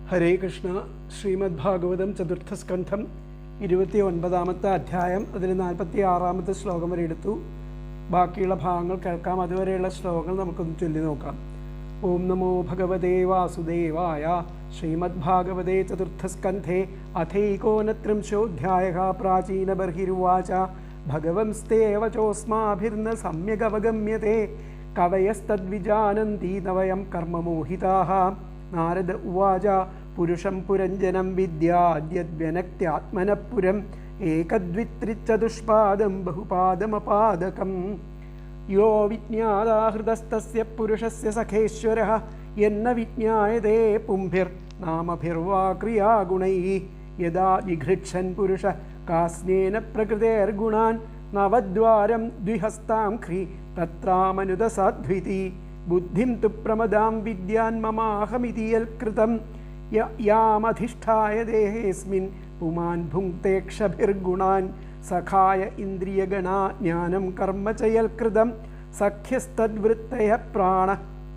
ഹരേ കൃഷ്ണ. ശ്രീമദ് ഭാഗവതം ചതുർത്ഥസ്കന്ധം 29-ാമത്തെ അധ്യായം, അതിൽ 46-ാമത്തെ ശ്ലോകം വരെ എടുത്തു. ബാക്കിയുള്ള ഭാഗങ്ങൾ കേൾക്കാം. അതുവരെയുള്ള ശ്ലോകങ്ങൾ നമുക്കൊന്ന് ചൊല്ലി നോക്കാം. ഓം നമോ ഭഗവതേ വാസുദേവായ. ശ്രീമദ് ഭാഗവതേ ചതുർത്ഥസ്കന്ധേ അഥൈകോനത്രിംശോऽധ്യായഃ. പ്രാചീനബർഹിരുവാച ഭഗവംസ്തേവ ചോസ്മാഭിർന സമ്യഗവഗമ്യത്തെ കവയസ്തദ്വിജാനന്തി ന വയം കർമ്മമോഹിതാഃ. നാരദ ഉവാച പുരുഷം പുരഞ്ജനം വിദ്യാദ്യദ്വ്യനക്ത്യാത്മനഃ പുരം ഏകദ്വിത്രിചതുഷ്പാദം ബഹുപാദമപാദകം. യോ വിജ്ഞാതാഹൃതസ്തസ്യ പുരുഷസ്യ സഖേശ്വരഃ യന്ന വിജ്ഞായതേ പുംഭിർനാമഭിർവാ ക്രിയാഗുണൈഃ. യദാ ജിഘൃച്ഛൻ പുരുഷ കാസ്നേന പ്രകൃതേർഗുണാൻ നവദ്വാരം ദ്വിഹസ്താം ഖ്രി തത്രാമനുദസാധ്വിതി. ബുദ്ധിം തു പ്രമദാം വിദ്യാൻ മമാഹമിതി യൽകൃതം യാമധിഷ്ഠായ ദേഹേസ്മിൻ പുമാൻ ഭുങ്ക്തേക്ഷഭിർഗുണാൻ. സഖായ ഇന്ദ്രിയഗണാ ജ്ഞാനം കർമ്മ ച യൽകൃതം സഖ്യസ്തദ്വൃത്തയഃ പ്രാണ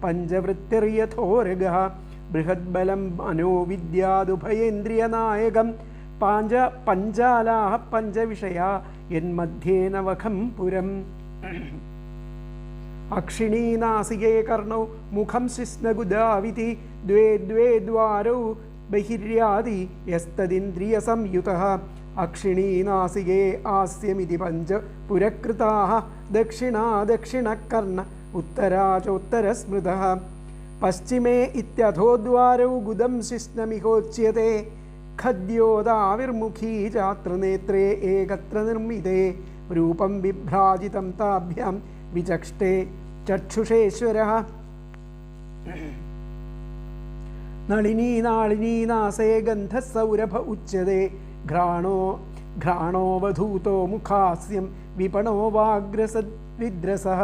പഞ്ചവൃത്തിർയഥോരഗഃ. ബൃഹദ്ബലം മനോവിദ്യാദുഭയേന്ദ്രിയനായകം പഞ്ചാലാഃ പഞ്ചവിഷയാ യന്മധ്യേ നവഖം പുരം. അക്ഷിണീനാസികേ കർണൗ മുഖം ശിസ്നഗുദാവിതി ദ്വേ ദ്വേ ദ്വാരൗ ബഹിര്യാദി യസ്തദിന്ദ്രിയസംയുതഃ. അക്ഷിണീനാസികേ ആസ്യമിതി പഞ്ച പുരകൃതാഃ. ദക്ഷിണാ ദക്ഷിണകർണ ഉത്തരാ ചോത്തരസ്മൃതഃ. പശ്ചിമേ ഇത്യധോദ്വാരൗ ഗുദം ശിസ്നമിഹോച്യത്തെ. ഖദ്യോദാവിർമുഖീ ചാത്രനേത്രേ ഏകത്ര നിർമ്മിതേ. രൂപം വിഭ്രാജിതം താഭ്യാം വിചക്ഷത്തെ ചക്ഷുഷേശ്വരഃ. നളിനീനാളിനീനാസേ ഗന്ധസൗരഭ ഉച്യത്തെ. ഘ്രാണോവധൂതോ മുഖാസ്യം വിപണോ വാഗ്രസദ്വിദ്രസഃ.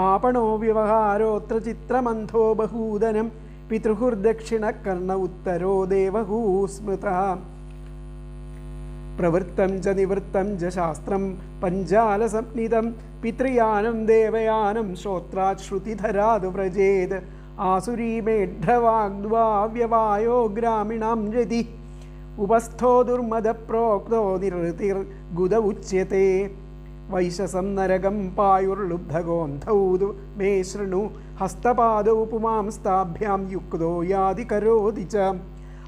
आपणो व्यवहारोऽत्र चित्रमन्थो बहूदनं. पितृहुर्दक्षिणकर्ण उत्तरो देवहू स्मृतः. प्रवृत्तं च निवृत्तं च शास्त्रं पञ्जालसंनिधं. पितृयानं देवयानं श्रोत्रात् श्रुतिधराद् व्रजेत्. आसुरीमेढ्रवाग्द्वा व्यवायो ग्रामीणां यदि. उपस्थो दुर्मदप्रोक्तो निरृतिर्गुद उच्यते. वैशसं नरकं पायुर्लुब्धगोन्धौ मे शृणु. हस्तपादौ पुमांस्ताभ्यां युक्तो यादि करोति च.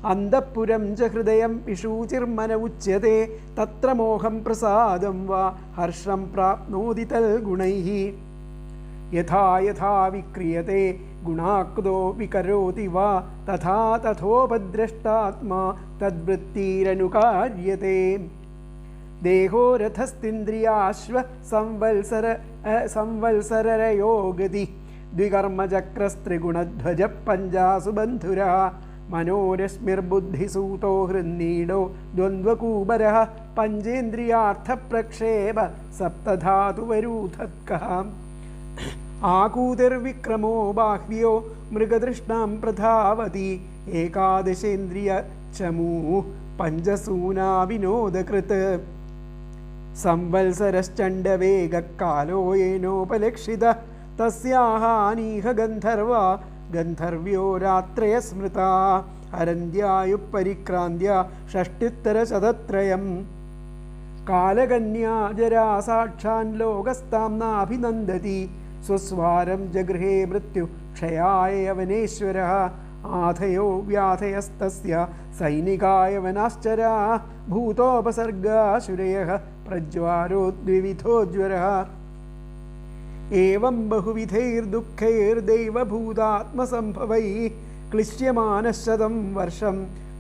अन्तःपुरं च हृदयं विशूचिर्मन उच्यते. तत्र मोहं प्रसादं वा हर्षं प्राप्नोति तल्गुणैः. यथा यथा विक्रियते गुणाक्तो विकरोति वा तथा तथोपद्रष्टात्मा तद्वृत्तिरनुकार्यते. देहो रथस्तिन्द्रियाश्व संवत्सरयो गति. द्विकर्मचक्रस्त्रिगुणध्वज पञ्चासु बन्धुरः. मनोरश्मिर्बुद्धिसूतो हृन्नीडो द्वन्द्वकूबरः. पञ्चेन्द्रियार्थप्रक्षेप सप्तधातुवरूथत्कः. आकूतिर्विक्रमो बाह्व्यो मृगतृष्णां प्रधावति. एकादशेन्द्रियचमूः पञ्चसूना विनोदकृत्. संवत्सरश्चण्डवेगकालो येनोपलक्षितः. तस्याः अनीह गन्धर्वा गन्धर्व्यो रात्रयस्मृता. हरन्त्यायुः परिक्रान्त्य षष्ट्युत्तरशतत्रयम्. कालकन्या जरा साक्षान् लोकस्तां नाभिनन्दति. स्वस्वारं जगृहे मृत्यु क्षयाय यवनेश्वरः. आधयो व्याधयस्तस्य सैनिकाय वनाश्चरा. भूतोपसर्गाशुरयः प्रज्वारो द्विविधोज्वरः. एवं बहुविधैर्दुःखैर्दैवभूतात्मसम्भवैः क्लिश्यमानः शतं वर्षं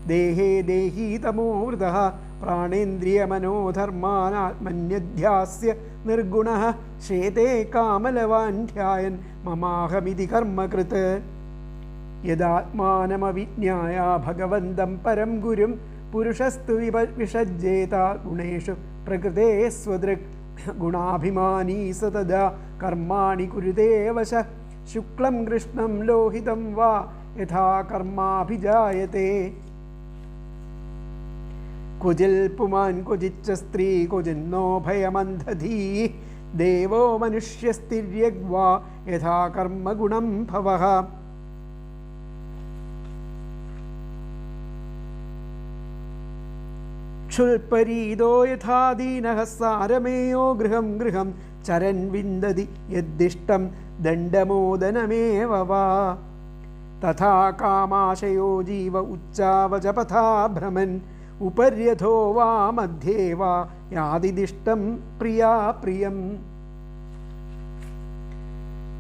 देहे देहीतमोवृतः. प्राणेन्द्रियमनोधर्मानात्मन्यध्यास्य निर्गुणः. शेते कामलवान् ध्यायन् ममाहमिति कर्मकृत्. यदात्मानमविज्ञाय भगवन्तं परं गुरुं पुरुषस्तु विषज्येत गुणेषु प्रकृते स्वदृक्. गुणाभिमानी स तदा कर्माणि कुरुते वशः. शुक्लं कृष्णं लोहितं वा यथा कर्माभिजायते. क्वचिल् पुमान् क्वचिच्च स्त्री क्वचिन्नो भयमन्धधी. देवो मनुष्यस्तिर्यग्वा यथा कर्मगुणं भवः. ക്ഷുൽപരീതോ യഥാ ദീനഃ സാരമേയോ ഗൃഹം ഗൃഹം ചരൻ വിന്ദതി യദ്ദിഷ്ടം ദണ്ഡമോദനമേവ വാ തഥാ കാമാശയോ ജീവ ഉച്ചാവചപഥാ ഭ്രമൻ ഉപര്യഥോ വാ മധ്യേ വാ യാതിദിഷ്ടം പ്രിയാ പ്രിയം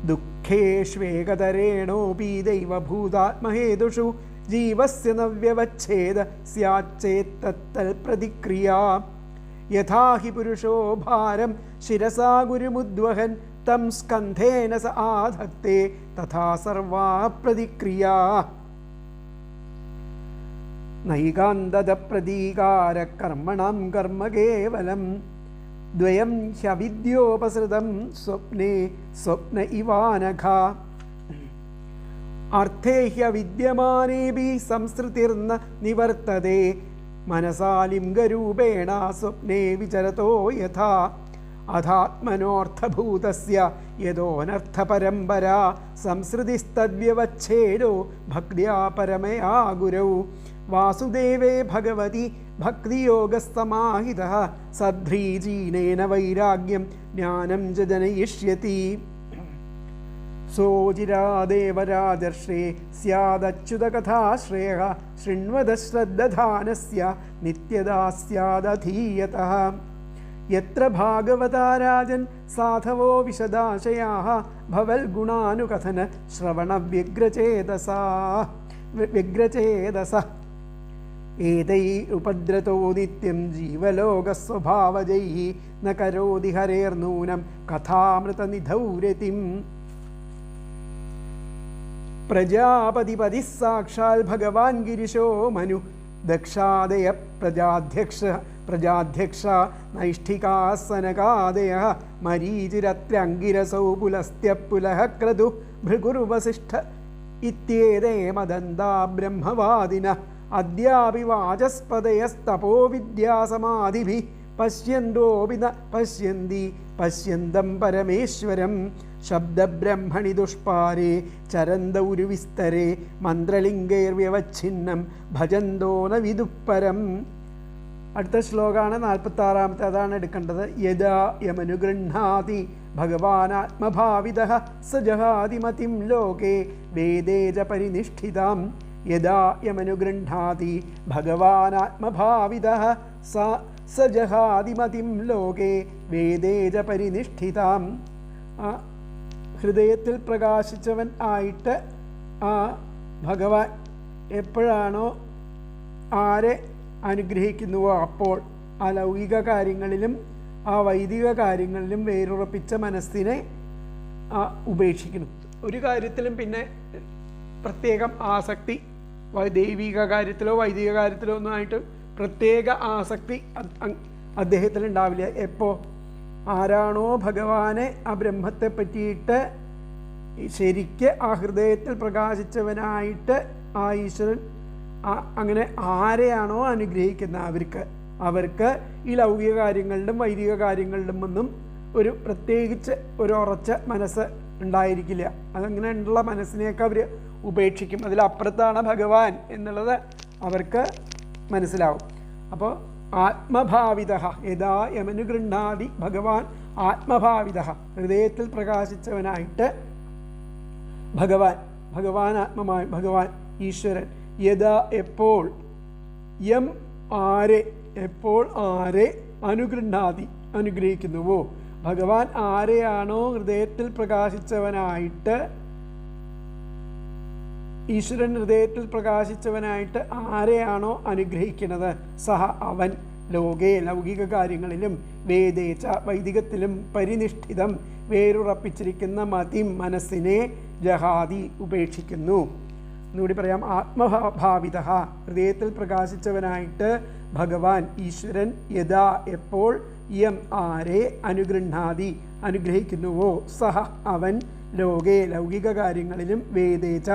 ദുഃഖേഷ്വേകതരേണോപി ദൈവഭൂതാത്മഹേതുഷു ജീവസ്യ ന വ്യവച്ഛേദ സ്യാച്ചേത്തൽ പ്രതിക്രിയാ യഥാ ഹി പുരുഷോ ഭാരം ശിരസാ ഗുരുമുദ്വഹൻ തം സ്കന്ധേന സ ആധത്തെ തഥാ സർവാ പ്രതിക്രിയാ നൈകാന്തത പ്രതീകാര കർമ്മണം കർമ്മ കേവലം ദ്വയം ഹ്യവിദ്യോപസൃതം സ്വപ്നേ സ്വപ്ന ഇവാനഘ അർത്ഥേ ഹ്യവിദ്യമാനേപി സംസൃതിർന നിവർത്തതേ മനസാ ലിംഗരൂപേണ സ്വപ്നേ വിചരതോ യഥാ അധാത്മനോർത്ഥഭൂതസ്യ യതോനർത്ഥപരമ്പരാ സംസൃതിസ്തദ്വ്യവച്ഛേദോ ഭക്ത്യാ പരമയാ ഗുരൗ വാസുദേവേ ഭഗവതി ഭക്തിയോഗസമാഹിതഃ സദ്ധ്രീജീനേന വൈരാഗ്യം ജ്ഞാനം ച ജനയിഷ്യതി സോജിരാദേവരാജർഷേ സ്യാദച്യുതകഥാശ്രേയഃ ശൃണ്വത ശ്രദ്ധധാനസ്യ നിത്യദാ സ്യാദധീയതഃ യത്ര ഭാഗവതാ രാജൻ സാധവോ വിശദാശയാഃ ഭവൽഗുണാനുകഥന ശ്രവണവ്യഗ്രചേതസഃ ഏതൈരുപദ്രതോ നിത്യം ജീവലോകസ്വഭാവജൈഃ ന കരോതി ഹരേർനൂനം കഥാമൃതനിധൗരതിം പ്രജാപതിപതിഃ സാക്ഷാൽ ഭഗവാൻ ഗിരിശോ മനു ദക്ഷാദയ പ്രജാധ്യക്ഷ നൈഷ്ഠികാസനകാദയഃ മരീചിരത്രംഗിരസൗ പുലസ്ത്യപുലഃ ക്രതു ഭൃഗുർവസിഷ്ഠ ഇത്യേതേ മദന്താ ബ്രഹ്മവാദിനഃ അദ്യാപി വാചസ്പതയസ്തപോ വിദ്യാസമാധിഭിः പശ്യന്തോപി ന പശ്യന്തി പശ്യന്തം പരമേശ്വരം ശബ്ദബ്രഹ്മണി ദുഷ്പാരേ ചരന്ത ഉരുവിസ്തരേ മന്ത്രലിംഗൈർവ്യവച്ഛിന്നം ഭജന്തോ ന വിദുഃപരം. അടുത്ത ശ്ലോകമാണ് 46-ാമത്തെ, അതാണ് എടുക്കേണ്ടത്. യദാ യമനുഗൃഹ്ണാതി ഭഗവാനാത്മഭാവിതഃ സ ജഹാതി മതിം ലോകേ വേദേ ച പരിനിഷ്ഠിതാം. യദാ യമനുഗൃഹ്ണാതി ഭഗവാനാത്മഭാവിതഃ സ ജഹാതി മതിം ലോകേ വേദേ ച പരിനിഷ്ഠിതാം. ഹൃദയത്തിൽ പ്രകാശിച്ചവൻ ആയിട്ട് ആ ഭഗവാൻ എപ്പോഴാണോ ആരെ അനുഗ്രഹിക്കുന്നുവോ അപ്പോൾ ആ ലൗകിക കാര്യങ്ങളിലും ആ വൈദിക കാര്യങ്ങളിലും വേരുറപ്പിച്ച മനസ്സിനെ ഉപേക്ഷിക്കണം. ഒരു കാര്യത്തിലും പിന്നെ പ്രത്യേകം ആസക്തി ദൈവിക കാര്യത്തിലോ വൈദിക കാര്യത്തിലോ ഒന്നുമായിട്ട് പ്രത്യേക ആസക്തി അദ്ദേഹത്തിനുണ്ടാവില്ല. എപ്പോൾ ആരാണോ ഭഗവാനെ ആ ബ്രഹ്മത്തെ പറ്റിയിട്ട് ശരിക്ക് ആ ഹൃദയത്തിൽ പ്രകാശിച്ചവനായിട്ട് ആ ഈശ്വരൻ അങ്ങനെ ആരെയാണോ അനുഗ്രഹിക്കുന്ന അവർക്ക് ഈ ലൗകിക കാര്യങ്ങളിലും വൈദിക കാര്യങ്ങളിലും ഒന്നും ഒരു പ്രത്യേകിച്ച് ഒരു ഉറച്ച മനസ്സ് ഉണ്ടായിരിക്കില്ല. അതങ്ങനെ ഉള്ള മനസ്സിനെയൊക്കെ അവർ ഉപേക്ഷിക്കും. അതിലപ്പുറത്താണ് ഭഗവാൻ എന്നുള്ളത് അവർക്ക് മനസ്സിലാവും. അപ്പോൾ ആത്മഭാവിതഃ യഥാ യമനുഗൃഹ്ണാതി ഭഗവാൻ ആത്മഭാവിതഃ ഹൃദയത്തിൽ പ്രകാശിച്ചവനായിട്ട് ഭഗവാൻ ആത്മമായി ഭഗവാൻ ഈശ്വരൻ യഥാ എപ്പോൾ യം എപ്പോൾ ആരെ അനുഗൃഹ്ണാതി അനുഗ്രഹിക്കുന്നുവോ ഭഗവാൻ ആരെയാണോ ഹൃദയത്തിൽ പ്രകാശിച്ചവനായിട്ട് ഈശ്വരൻ ഹൃദയത്തിൽ പ്രകാശിച്ചവനായിട്ട് ആരെയാണോ അനുഗ്രഹിക്കുന്നത് സഹ അവൻ ലോകേ ലൗകിക കാര്യങ്ങളിലും വേദേച്ച വൈദികത്തിലും പരിനിഷ്ഠിതം വേരുറപ്പിച്ചിരിക്കുന്ന മതിം മനസ്സിനെ ജഹാതി ഉപേക്ഷിക്കുന്നു. എന്നുകൂടി പറയാം. ആത്മഭാവിതഃ ഹൃദയത്തിൽ പ്രകാശിച്ചവനായിട്ട് ഭഗവാൻ ഈശ്വരൻ യഥാ എപ്പോൾ യം ആരെ അനുഗൃഹ്ണാതി അനുഗ്രഹിക്കുന്നുവോ സഹ അവൻ ലോകേ ലൗകിക കാര്യങ്ങളിലും വേദേച്ച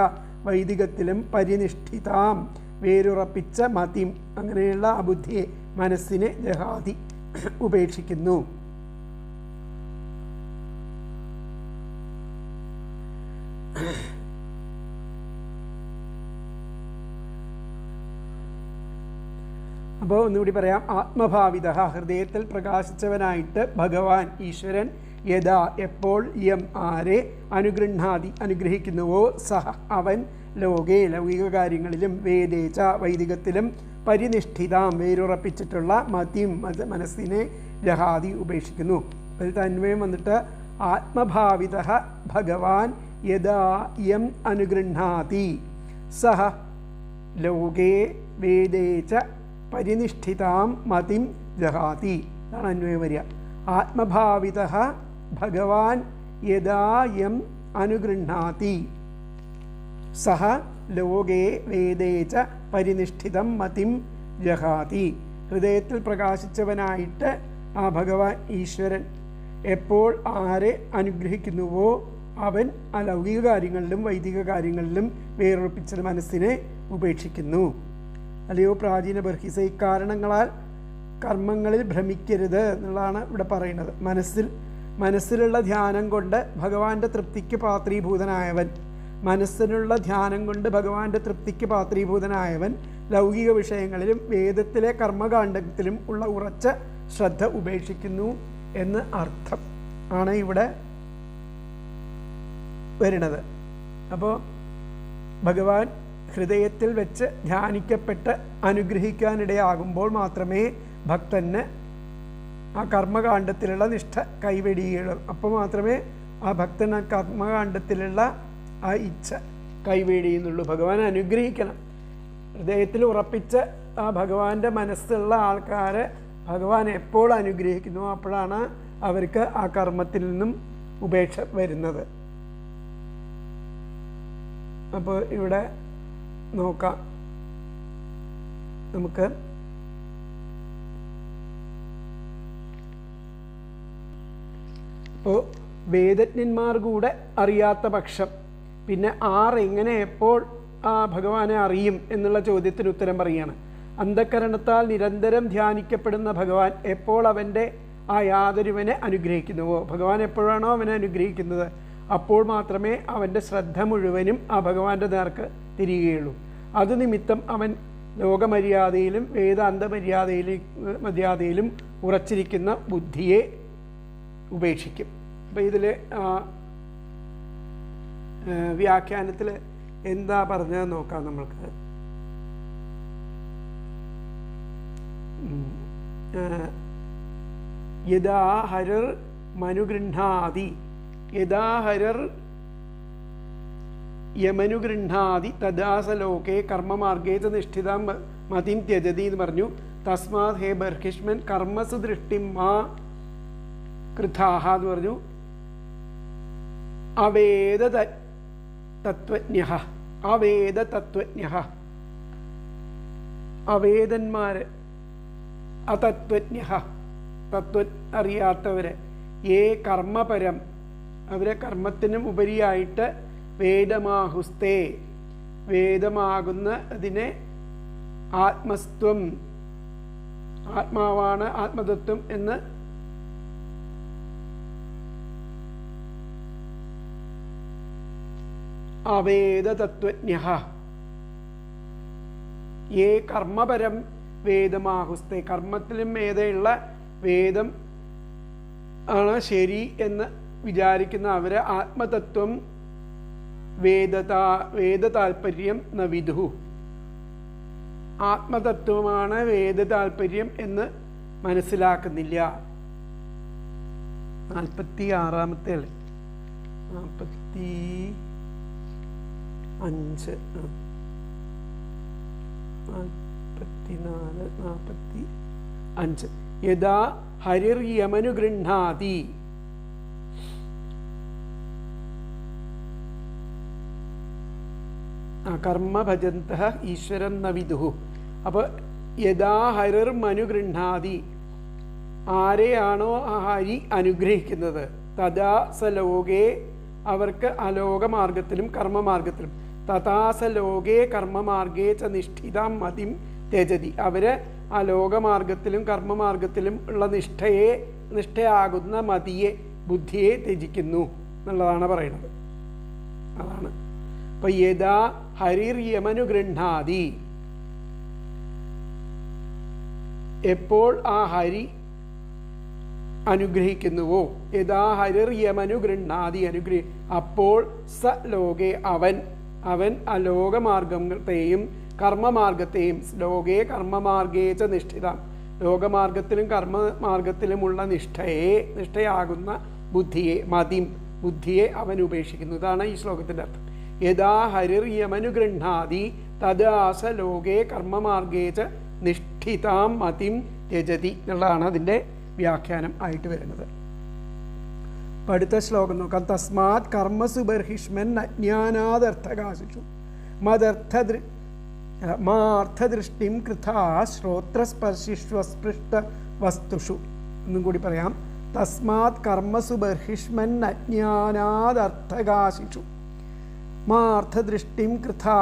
വൈദികത്തിലും പരിനിഷ്ഠിതാം വേരുറപ്പിച്ച മതിം അങ്ങനെയുള്ള അബുദ്ധിയെ മനസ്സിനെ ജഹാതി ഉപേക്ഷിക്കുന്നു. അപ്പോൾ ഒന്നുകൂടി പറയാം. ആത്മഭാവിത, ഹൃദയത്തിൽ പ്രകാശിച്ചവനായിട്ട് ഭഗവാൻ ഈശ്വരൻ, യഥാ എപ്പോൾ, യം ആരെ, അനുഗൃഹാതി അനുഗ്രഹിക്കുന്നുവോ, സഹ അവൻ, ലോകേ ലൗകിക കാര്യങ്ങളിലും, വേദേച വൈദികത്തിലും, പരിനിഷ്ഠിതാം വേരുറപ്പിച്ചിട്ടുള്ള, മതിം മനസ്സിനെ, ജഹാതി ഉപേക്ഷിക്കുന്നു. അതിൽ തന്വയം വന്നിട്ട് ആത്മഭാവിത ഭഗവാൻ യഥാ യം അനുഗൃഹാതി സഹ ലോകേ വേദേച പരിനിഷ്ഠിതാം മതിം ജഹാതി. ഇതാണ് അന്വയം വരിക. ആത്മഭാവിത ഭഗവാൻ യഥാ യം അനുഗൃഹാതി സഹ ലോകേ വേദേച പരിനിഷ്ഠിതം മതിം ജഹാതി. ഹൃദയത്തിൽ പ്രകാശിച്ചവനായിട്ട് ആ ഭഗവാൻ ഈശ്വരൻ എപ്പോൾ ആരെ അനുഗ്രഹിക്കുന്നുവോ അവൻ അലൗകിക കാര്യങ്ങളിലും വൈദിക കാര്യങ്ങളിലും വേറുറപ്പിച്ച മനസ്സിനെ ഉപേക്ഷിക്കുന്നു. അല്ലയോ പ്രാചീന ബർഹിസ, ഇക്കാരണങ്ങളാൽ കർമ്മങ്ങളിൽ ഭ്രമിക്കരുത് എന്നുള്ളതാണ് ഇവിടെ പറയുന്നത്. മനസ്സിലുള്ള ധ്യാനം കൊണ്ട് ഭഗവാന്റെ തൃപ്തിക്ക് പാത്രീഭൂതനായവൻ, മനസ്സിനുള്ള ധ്യാനം കൊണ്ട് ഭഗവാന്റെ തൃപ്തിക്ക് പാത്രീഭൂതനായവൻ ലൗകിക വിഷയങ്ങളിലും വേദത്തിലെ കർമ്മകാണ്ഡത്തിലും ഉള്ള ഉറച്ച ശ്രദ്ധ ഉപേക്ഷിക്കുന്നു എന്ന് അർത്ഥം ആണ് ഇവിടെ വരുന്നത്. അപ്പോൾ ഭഗവാൻ ഹൃദയത്തിൽ വെച്ച് ധ്യാനിക്കപ്പെട്ട് അനുഗ്രഹിക്കാനിടയാകുമ്പോൾ മാത്രമേ ഭക്തന് ആ കർമ്മകാണ്ഡത്തിലുള്ള നിഷ്ഠ കൈവെടിയുള്ളൂ. അപ്പോൾ മാത്രമേ ആ ഭക്തൻ ആ കർമ്മകാണ്ഡത്തിലുള്ള ആ ഇച്ഛ കൈവെടിയുന്നുള്ളൂ. ഭഗവാൻ അനുഗ്രഹിക്കണം. ഹൃദയത്തിൽ ഉറപ്പിച്ച് ആ ഭഗവാന്റെ മനസ്സുള്ള ആൾക്കാരെ ഭഗവാൻ എപ്പോൾ അനുഗ്രഹിക്കുന്നു അപ്പോഴാണ് അവർക്ക് ആ കർമ്മത്തിൽ നിന്നും ഉപേക്ഷ വരുന്നത്. അപ്പോൾ ഇവിടെ നോക്കാം നമുക്ക്. അപ്പോൾ വേദജ്ഞന്മാർ കൂടെ അറിയാത്ത പക്ഷം പിന്നെ എങ്ങനെ എപ്പോൾ ആ ഭഗവാനെ അറിയും എന്നുള്ള ചോദ്യത്തിന് ഉത്തരം പറയുകയാണ്. അന്ധകരണത്താൽ നിരന്തരം ധ്യാനിക്കപ്പെടുന്ന ഭഗവാൻ എപ്പോൾ അവൻ്റെ ആ യാതൊരുവനെ അനുഗ്രഹിക്കുന്നുവോ, ഭഗവാൻ എപ്പോഴാണോ അവനെ അനുഗ്രഹിക്കുന്നത് അപ്പോൾ മാത്രമേ അവൻ്റെ ശ്രദ്ധ മുഴുവനും ആ ഭഗവാന്റെ നേർക്ക് തിരിയുകയുള്ളൂ. അതുനിമിത്തം അവൻ ലോകമര്യാദയിലും വേദാന്ത മര്യാദയിലും ഉറച്ചിരിക്കുന്ന ബുദ്ധിയെ ഉപേക്ഷിക്കും. അപ്പോൾ ഇതിൽ വ്യാഖ്യാനത്തിൽ എന്താ പറഞ്ഞതെന്ന് നോക്കാം നമ്മൾക്ക്. യഥാ ഹരർ മനുഗൃഹാതി, യഥാ ഹരർ യമനുഗൃഹാതി തദാസലോകേ കർമ്മമാർഗേ ച നിഷ്ഠിതാം മതിം ത്യജതി എന്ന് പറഞ്ഞു. തസ്മാത് ഹേ ബർഹിഷ്മൻ കർമ്മസു ദൃഷ്ടിം മാ കൃതാഹ എന്ന് പറഞ്ഞു. അവേദ തത്വജ്ഞഃ, അവേദ തത്വജ്ഞഃ, അവേദന്മാര്, അതത്വജ്ഞഃ തത്വ അറിയാത്തവര്, ഏ കർമ്മപരം അവരെ കർമ്മത്തിനും ഉപരിയായിട്ട് വേദമാഹുസ്തേ വേദമാകുന്ന അതിനെ ആത്മസ്ത്വം ആത്മാവാണ് ആത്മതത്വം എന്ന് അവേദ തത്വജ്ഞഃ, ഏ കർമ്മപരം വേദമാഹുസ്തേ കർമ്മത്തിലും മേതെയുള്ള വേദം ആണ് ശരി എന്ന് വിചാരിക്കുന്ന അവരെ ആത്മതത്വം വേദ താൽപര്യം ന വിദുഹു, ആത്മതത്വമാണ് വേദ താൽപര്യം എന്ന് മനസ്സിലാക്കുന്നില്ല. 46-ാമത്തെ 45 44-45 യഥാ ഹരിർ യമനുഗൃഹാതി, കർമ്മ ഭജന്തഃ ഈശ്വരം ന വിദുഹു. അപ്പോൾ യഥാ ഹരിർ മനുഗൃഹാതി ആരെയാണോ ആ ഹരി അനുഗ്രഹിക്കുന്നത് തഥാ സ ലോകേ അവർക്ക് അലോകമാർഗത്തിലും കർമ്മമാർഗത്തിലും തഥാസ ലോകേ കർമ്മമാർഗേ ച നിഷ്ഠിതാം മതിം ത്യജതി അവര് ആ ലോകമാർഗത്തിലും കർമ്മമാർഗത്തിലും ഉള്ള നിഷ്ഠയാകുന്ന മതിയെ ബുദ്ധിയെ ത്യജിക്കുന്നു എന്നുള്ളതാണ് പറയുന്നത്. അതാണ് അപ്പോൾ യഥാ ഹരിർ യമനുഗൃഹാതി എപ്പോൾ ആ ഹരി അനുഗ്രഹിക്കുന്നുവോ, യഥാ ഹരിർയമനുഗൃഹാതി അപ്പോൾ സ ലോകെ അവൻ അലോകമാർഗത്തെയും കർമ്മമാർഗത്തെയും ലോകേ കർമ്മമാർഗേ ച നിഷ്ഠിതം ലോകമാർഗത്തിലും കർമ്മമാർഗത്തിലുമുള്ള നിഷ്ഠയാകുന്ന ബുദ്ധിയെ അവൻ ഉപേക്ഷിക്കുന്നു. ഇതാണ് ഈ ശ്ലോകത്തിൻ്റെ അർത്ഥം. യഥാ ഹരിർയമനുഗൃഹാതി തദാസ ലോകേ കർമ്മമാർഗേ ച നിഷ്ഠിതാം മതിം ത്യജതി എന്നുള്ളതാണ് അതിൻ്റെ വ്യാഖ്യാനം ആയിട്ട് വരുന്നത്. അടുത്ത ശ്ലോകം നോക്കാം. തസ്മാത് കർമ്മസു ബർഹിഷ്മൻ അജ്ഞാനാദർത്ഥകാശിഷു മാർത്ഥദൃഷ്ടിം കൃഥാ ശ്രോത്രസ്പർശിഷ്വസ്പൃഷ്ട വസ്തുഷു. എന്നും കൂടി പറയാം. തസ്മാത് കർമ്മസു ബർഹിഷ്മൻ അജ്ഞാനാദർത്ഥകാശിഷു മാർത്ഥദൃഷ്ടിം കൃഥാ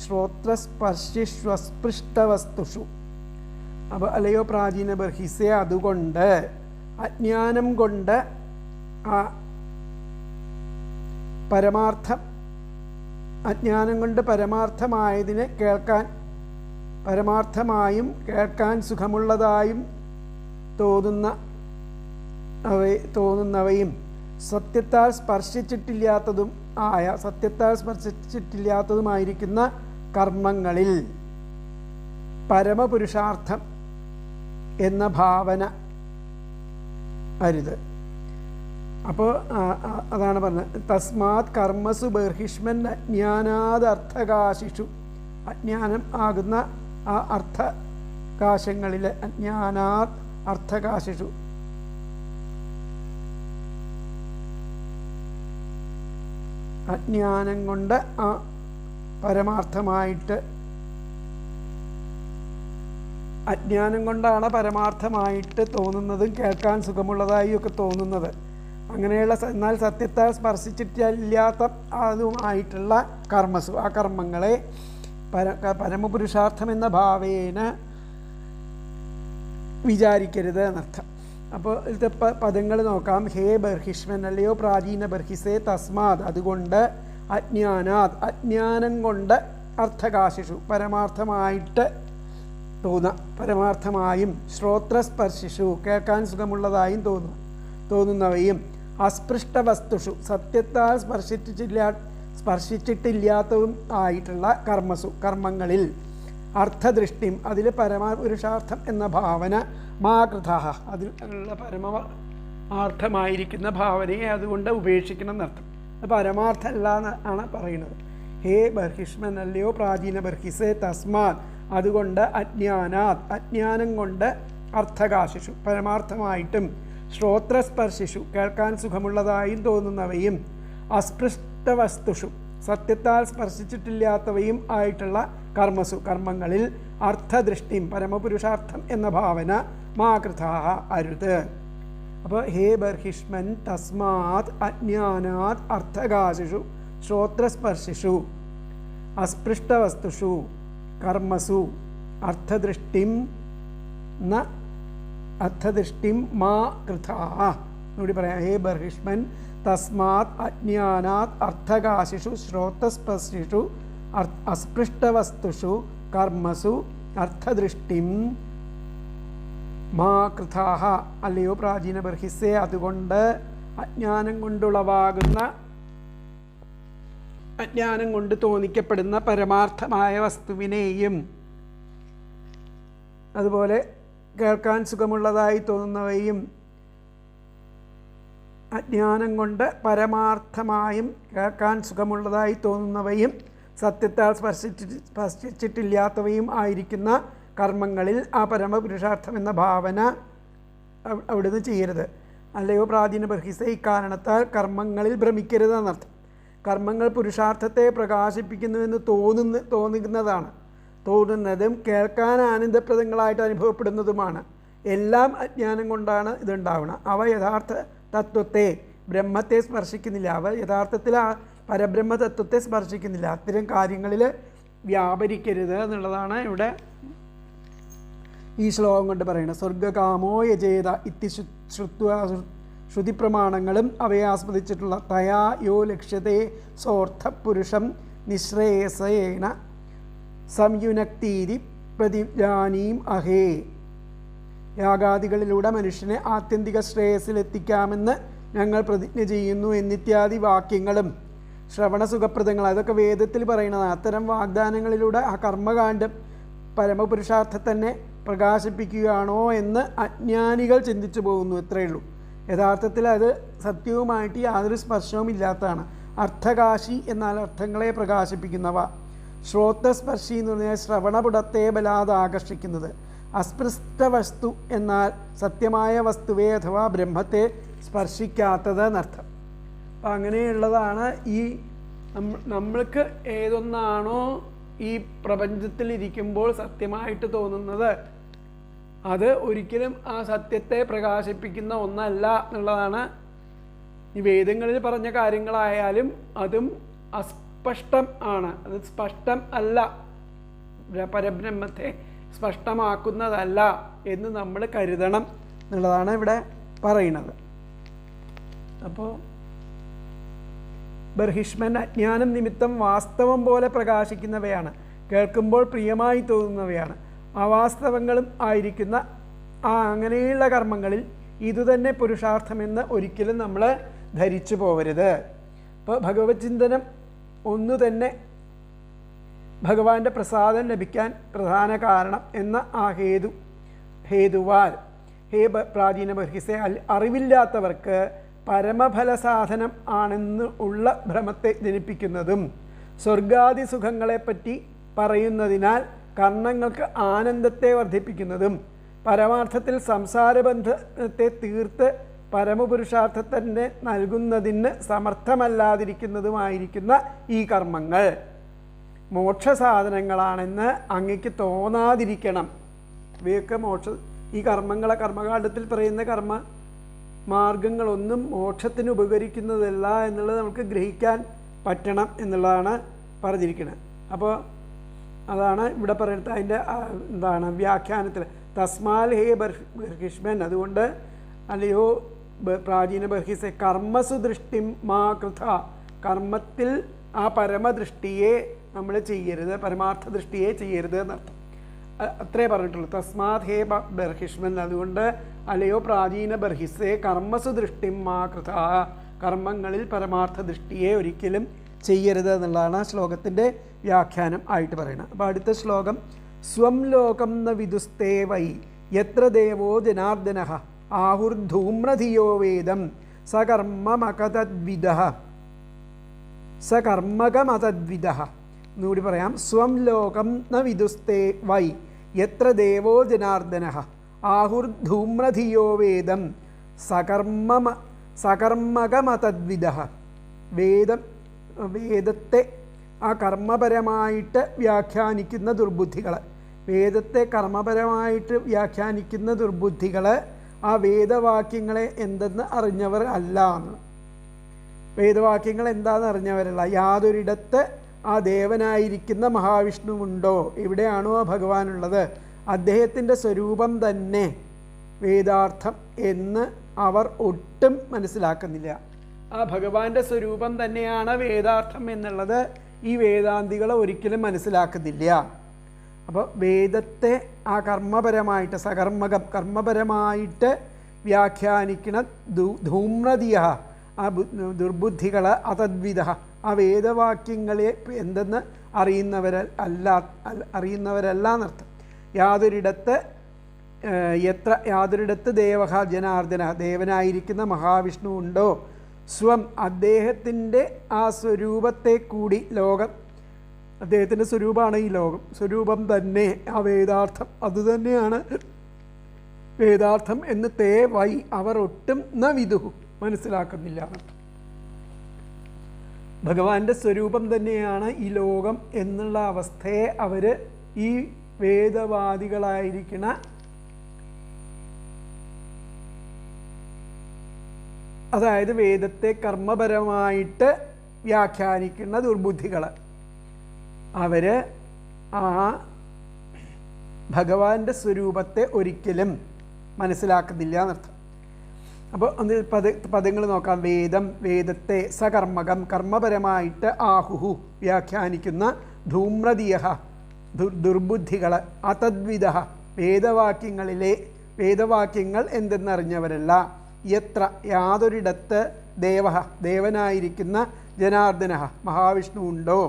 ശ്രോത്രസ്പർശിഷ്വസ്പൃഷ്ടവസ്തുഷു. അപ്പോൾ അല്ലയോ പ്രാചീന ബർഹിസെ, അതുകൊണ്ട് അജ്ഞാനം കൊണ്ട് പരമാർത്ഥമായതിനെ പരമാർത്ഥമായും കേൾക്കാൻ സുഖമുള്ളതായും തോന്നുന്നവയും സത്യത്താൽ സ്പർശിച്ചിട്ടില്ലാത്തതുമായിരിക്കുന്ന കർമ്മങ്ങളിൽ പരമപുരുഷാർത്ഥം എന്ന ഭാവന അരുത്. അപ്പോൾ അതാണ് പറഞ്ഞത്. തസ്മാത് കർമ്മസു ബർഹിഷ്മൻ അജ്ഞാനാദർത്ഥകാശിഷു. അജ്ഞാനം ആകുന്ന ആ അർത്ഥകാശങ്ങളിലെ അജ്ഞാനാത് അർത്ഥകാശിഷു അജ്ഞാനം കൊണ്ട് ആ പരമാർത്ഥമായിട്ട് അജ്ഞാനം കൊണ്ടാണ് പരമാർത്ഥമായിട്ട് തോന്നുന്നതും കേൾക്കാൻ സുഖമുള്ളതായും ഒക്കെ തോന്നുന്നത്. അങ്ങനെയുള്ള എന്നാൽ സത്യത്താൽ സ്പർശിച്ചിട്ടില്ലാത്ത അതുമായിട്ടുള്ള കർമ്മസു ആ കർമ്മങ്ങളെ പരമപുരുഷാർത്ഥം എന്ന ഭാവേന വിചാരിക്കരുത് എന്നർത്ഥം. അപ്പോൾ ഇതിൻ്റെ പദങ്ങൾ നോക്കാം. ഹേ ബർഹിഷ്മൻ, അല്ലയോ പ്രാചീന ബർഹിസേ, തസ്മാത് അതുകൊണ്ട്, അജ്ഞാനാത് അജ്ഞാനം കൊണ്ട്, അർത്ഥകാശിഷു പരമാർത്ഥമായിട്ട് പരമാർത്ഥമായും, ശ്രോത്രസ്പർശിഷു കേൾക്കാൻ സുഖമുള്ളതായും തോന്നുന്നവയും, അസ്പൃഷ്ടവസ്തുഷു സത്യത്താൽ സ്പർശിച്ചിട്ടില്ലാത്തതും ആയിട്ടുള്ള കർമ്മങ്ങളിൽ, അർത്ഥദൃഷ്ടിം അതിൽ പരമപുരുഷാർത്ഥം എന്ന ഭാവന, മാ കൃതാഹ അതിലുള്ള പരമാർത്ഥമായിരിക്കുന്ന ഭാവനയെ അതുകൊണ്ട് ഉപേക്ഷിക്കണം എന്നർത്ഥം. പരമാർത്ഥമല്ല എന്നാണ് പറയുന്നത്. ഹേ ബർഹിഷ്മൻ, അല്ലയോ പ്രാചീന ബർഹിസേ, തസ്മാത് അതുകൊണ്ട്, അജ്ഞാനാത് അജ്ഞാനം കൊണ്ട്, അർത്ഥകാശിഷു പരമാർത്ഥമായിട്ടും, ശ്രോത്രസ്പർശിഷു കേൾക്കാൻ സുഖമുള്ളതായും തോന്നുന്നവയും, അസ്പൃഷ്ടവസ്തുഷു സത്യത്താൽ സ്പർശിച്ചിട്ടില്ലാത്തവയും ആയിട്ടുള്ള കർമ്മങ്ങളിൽ, അർത്ഥദൃഷ്ടിം പരമപുരുഷാർത്ഥം എന്ന ഭാവന, മാ കൃതാഹ അരുത്. അപ്പോൾ ഹേ ബർഹിഷ്മൻ, തസ്മാത് അജ്ഞാനാത് അർത്ഥകാശിഷു ശ്രോത്രസ്പർശിഷു അസ്പൃഷ്ടവസ്തുഷു കർമ്മസു അർത്ഥദൃഷ്ടിം മാ കൃതാഹ. എന്നൂടി പറയാം. ഹേ ബർഹിഷ്മൻ, തസ്മാത് അജ്ഞാനാത് അർത്ഥകാശിഷു ശ്രോത്രസ്പർശിഷു അസ്പൃഷ്ടവസ്തുഷു കർമ്മസു അർത്ഥദൃഷ്ടിം മാ കൃതാഹ. അല്ലയോ പ്രാചീന ബർഹിസേ, അതുകൊണ്ട് അജ്ഞാനം കൊണ്ട് തോന്നിക്കപ്പെടുന്ന പരമാർത്ഥമായ വസ്തുവിനെയും, അതുപോലെ കേൾക്കാൻ സുഖമുള്ളതായി തോന്നുന്നവയും, അജ്ഞാനം കൊണ്ട് പരമാർത്ഥമായും കേൾക്കാൻ സുഖമുള്ളതായി തോന്നുന്നവയും, സത്യത്താൽ സ്പർശിച്ചിട്ടില്ലാത്തവയും ആയിരിക്കുന്ന കർമ്മങ്ങളിൽ ആ പരമപുരുഷാർത്ഥം എന്ന ഭാവന അവിടുന്ന് ചെയ്യരുത്. അല്ലയോ പ്രാചീന ബർഹിസേ, ഇക്കാരണത്താൽ കർമ്മങ്ങളിൽ ഭ്രമിക്കരുത് എന്നർത്ഥം. കർമ്മങ്ങൾ പുരുഷാർത്ഥത്തെ പ്രകാശിപ്പിക്കുന്നുവെന്ന് തോന്നുന്നതും കേൾക്കാൻ ആനന്ദപ്രദങ്ങളായിട്ട് അനുഭവപ്പെടുന്നതുമാണ്. എല്ലാം അജ്ഞാനം കൊണ്ടാണ് ഇതുണ്ടാവുന്നത്. അവ യഥാർത്ഥ തത്വത്തെ, ബ്രഹ്മത്തെ സ്പർശിക്കുന്നില്ല. അവ യഥാർത്ഥത്തിൽ ആ പരബ്രഹ്മ തത്വത്തെ സ്പർശിക്കുന്നില്ല. അത്തരം കാര്യങ്ങളിൽ വ്യാപരിക്കരുത് എന്നുള്ളതാണ് ഇവിടെ ഈ ശ്ലോകം കൊണ്ട് പറയുന്നത്. സ്വർഗകാമോ യജേത ഇത്തി ശ്രുതിപ്രമാണങ്ങളും അവയെ ആസ്വദിച്ചിട്ടുള്ള തയാ യോ ലക്ഷ്യത്തെ സോർത്ഥപുരുഷം നിശ്രേയസേന സംയുനക്തീതി പ്രതിജാനീം അഹേ. യാഗാദികളിലൂടെ മനുഷ്യനെ ആത്യന്തിക ശ്രേയസ്സിലെത്തിക്കാമെന്ന് ഞങ്ങൾ പ്രതിജ്ഞ ചെയ്യുന്നു എന്നിത്യാദി വാക്യങ്ങളും ശ്രവണസുഖപ്രദങ്ങൾ, അതൊക്കെ വേദത്തിൽ പറയുന്നതാണ്. അത്തരം വാഗ്ദാനങ്ങളിലൂടെ ആ കർമ്മകാണ്ഡം പരമപുരുഷാർത്ഥത്തന്നെ പ്രകാശിപ്പിക്കുകയാണോ എന്ന് അജ്ഞാനികൾ ചിന്തിച്ചു പോകുന്നു, എത്രയേ ഉള്ളൂ. യഥാർത്ഥത്തിൽ അത് സത്യവുമായിട്ട് യാതൊരു സ്പർശവും ഇല്ലാത്തതാണ്. അർത്ഥകാശി എന്നാൽ അർത്ഥങ്ങളെ പ്രകാശിപ്പിക്കുന്നവ, ശ്രോത്രസ്പർശി എന്ന് പറഞ്ഞാൽ ശ്രവണപുടത്തെ ബലാത് ആകർഷിക്കുന്നത്, അസ്പൃഷ്ട വസ്തു എന്നാൽ സത്യമായ വസ്തുവെ അഥവാ ബ്രഹ്മത്തെ സ്പർശിക്കാത്തത് എന്നർത്ഥം. അപ്പം അങ്ങനെയുള്ളതാണ് ഈ നമ്മൾക്ക് ഏതൊന്നാണോ ഈ പ്രപഞ്ചത്തിലിരിക്കുമ്പോൾ സത്യമായിട്ട് തോന്നുന്നത്, അത് ഒരിക്കലും ആ സത്യത്തെ പ്രകാശിപ്പിക്കുന്ന ഒന്നല്ല എന്നുള്ളതാണ്. ഈ വേദങ്ങളിൽ പറഞ്ഞ കാര്യങ്ങളായാലും അതും അസ്പഷ്ടം ആണ്, അത് സ്പഷ്ടം അല്ല, പരബ്രഹ്മത്തെ സ്പഷ്ടമാക്കുന്നതല്ല എന്ന് നമ്മൾ കരുതണം എന്നുള്ളതാണ് ഇവിടെ പറയുന്നത്. അപ്പോൾ ബർഹിഷ്മൻ അജ്ഞാനം നിമിത്തം വാസ്തവം പോലെ പ്രകാശിക്കുന്നവയാണ്, കേൾക്കുമ്പോൾ പ്രിയമായി തോന്നുന്നവയാണ്. അവാസ്തവങ്ങളും ആയിരിക്കുന്ന അങ്ങനെയുള്ള കർമ്മങ്ങളിൽ ഇതുതന്നെ പുരുഷാർത്ഥമെന്ന് ഒരിക്കലും നമ്മൾ ധരിച്ചു പോവരുത്. അപ്പോൾ ഭഗവത് ചിന്തനം ഒന്നു തന്നെ ഭഗവാന്റെ പ്രസാദം ലഭിക്കാൻ പ്രധാന കാരണം എന്ന ആ ഹേതുവാൽ ഹേ പ്രാചീന ബർഹിസെ, അറിവില്ലാത്തവർക്ക് പരമഫല സാധനം ആണെന്ന് ഉള്ള ഭ്രമത്തെ ജനിപ്പിക്കുന്നതും സ്വർഗാദി സുഖങ്ങളെപ്പറ്റി പറയുന്നതിനാൽ കർണങ്ങൾക്ക് ആനന്ദത്തെ വർദ്ധിപ്പിക്കുന്നതും പരമാർത്ഥത്തിൽ സംസാരബന്ധത്തെ തീർത്ത് പരമപുരുഷാർത്ഥത്തിൻ്റെ നൽകുന്നതിന് സമർത്ഥമല്ലാതിരിക്കുന്നതുമായിരിക്കുന്ന ഈ കർമ്മങ്ങൾ മോക്ഷസാധനങ്ങളാണെന്ന് അങ്ങയ്ക്ക് തോന്നാതിരിക്കണം. ഇവയൊക്കെ ഈ കർമ്മകാണ്ഡത്തിൽ പറയുന്ന കർമ്മ മാർഗങ്ങളൊന്നും മോക്ഷത്തിന് ഉപകരിക്കുന്നതല്ല എന്നുള്ളത് നമുക്ക് ഗ്രഹിക്കാൻ പറ്റണം എന്നുള്ളതാണ് പറഞ്ഞിരിക്കുന്നത്. അപ്പോൾ അതാണ് ഇവിടെ പറയുന്നത്. അതിൻ്റെ വ്യാഖ്യാനത്തിൽ തസ്മാൽ ഹേ ബർഹിഷ്മൻ, അതുകൊണ്ട് അല്ലയോ പ്രാചീന ബർഹിസെ, കർമ്മസു ദൃഷ്ടിം മാ കൃത, കർമ്മത്തിൽ ആ പരമദൃഷ്ടിയെ നമ്മൾ ചെയ്യരുത്, പരമാർത്ഥ ദൃഷ്ടിയെ ചെയ്യരുത് എന്നർത്ഥം. അത്രേ പറഞ്ഞിട്ടുള്ളൂ. തസ്മാത് ഹേ ബർഹിഷ്മൻ, അതുകൊണ്ട് അല്ലയോ പ്രാചീന ബർഹിസെ, കർമ്മസു ദൃഷ്ടിം മാ കൃത, കർമ്മങ്ങളിൽ പരമാർത്ഥ ദൃഷ്ടിയെ ഒരിക്കലും ചെയ്യരുത് എന്നുള്ളതാണ് ശ്ലോകത്തിൻ്റെ വ്യാഖ്യാനം ആയിട്ട് പറയുന്നത്. അപ്പോൾ അടുത്ത ശ്ലോകം, സ്വം ലോകം ന വിദുസ്തേ വൈ യത്ര ദേവോ ജനാർദ്ദനഃ ആഹുർധൂമ്രധിയോ വേദം സകർമ്മകമതദ്വിദഃ. എന്നുകൂടി പറയാം, സ്വം ലോകം ന വിദുസ്തേ വൈ യത്ര ദേവോ ജനാർദ്ദനഃ ആഹുർധൂമ്രധിയോ വേദം സകർമ്മകമതദ്വിദഃ. വേദത്തെ ആ കർമ്മപരമായിട്ട് വ്യാഖ്യാനിക്കുന്ന ദുർബുദ്ധികൾ, വേദത്തെ കർമ്മപരമായിട്ട് വ്യാഖ്യാനിക്കുന്ന ദുർബുദ്ധികൾ ആ വേദവാക്യങ്ങളെ എന്തെന്ന് അറിഞ്ഞവർ അല്ല എന്ന്. വേദവാക്യങ്ങൾ എന്താണെന്ന് അറിഞ്ഞവരല്ല. യാതൊരിടത്ത് ആ ദേവനായിരിക്കുന്ന മഹാവിഷ്ണുവുണ്ടോ, എവിടെയാണോ ആ ഭഗവാനുള്ളത്, അദ്ദേഹത്തിൻ്റെ സ്വരൂപം തന്നെ വേദാർത്ഥം എന്ന് അവർ ഒട്ടും മനസ്സിലാക്കുന്നില്ല. ആ ഭഗവാന്റെ സ്വരൂപം തന്നെയാണ് വേദാർത്ഥം എന്നുള്ളത് ഈ വേദാന്തികൾ ഒരിക്കലും മനസ്സിലാക്കുന്നില്ല. അപ്പോൾ വേദത്തെ ആ കർമ്മപരമായിട്ട് കർമ്മപരമായിട്ട് വ്യാഖ്യാനിക്കുന്ന ധൂമ്രതിയ ആ ദുർബുദ്ധികൾ അതദ്വിധ, ആ വേദവാക്യങ്ങളെ എന്തെന്ന് അറിയുന്നവരല്ല എന്നർത്ഥം. യാതൊരിടത്ത് ദേവഹ ജനാർദ്ദന, ദേവനായിരിക്കുന്ന മഹാവിഷ്ണു ഉണ്ടോ, സ്വം അദ്ദേഹത്തിൻ്റെ ആ സ്വരൂപത്തെ കൂടി ലോകം, അദ്ദേഹത്തിൻ്റെ സ്വരൂപമാണ് ഈ ലോകം, സ്വരൂപം തന്നെ ആ വേദാർത്ഥം, അതുതന്നെയാണ് വേദാർത്ഥം എന്ന് തേ വൈ അവർ ഒട്ടും ന വിദുഹു മനസ്സിലാക്കുന്നില്ല. ഭഗവാന്റെ സ്വരൂപം തന്നെയാണ് ഈ ലോകം എന്നുള്ള അവസ്ഥയെ അവർ ഈ വേദവാദികളായിരിക്കുന്ന അതായത് വേദത്തെ കർമ്മപരമായിട്ട് വ്യാഖ്യാനിക്കുന്ന ദുർബുദ്ധികൾ അവർ ആ ഭഗവാന്റെ സ്വരൂപത്തെ ഒരിക്കലും മനസ്സിലാക്കുന്നില്ല എന്നർത്ഥം. അപ്പോൾ ഒന്ന് പദങ്ങൾ നോക്കാം. വേദത്തെ സകർമ്മകം, കർമ്മപരമായിട്ട് ആഹുഹു വ്യാഖ്യാനിക്കുന്ന ധൂമ്രതിയ ദുർബുദ്ധികൾ, അതദ്വിധ വേദവാക്യങ്ങളിലെ വേദവാക്യങ്ങൾ എന്തെന്നറിഞ്ഞവരല്ല. യത്ര യാതൊരിടത്ത് ദേവ ദേവനായിരിക്കുന്ന ജനാർദ്ദന മഹാവിഷ്ണു ഉണ്ടോ,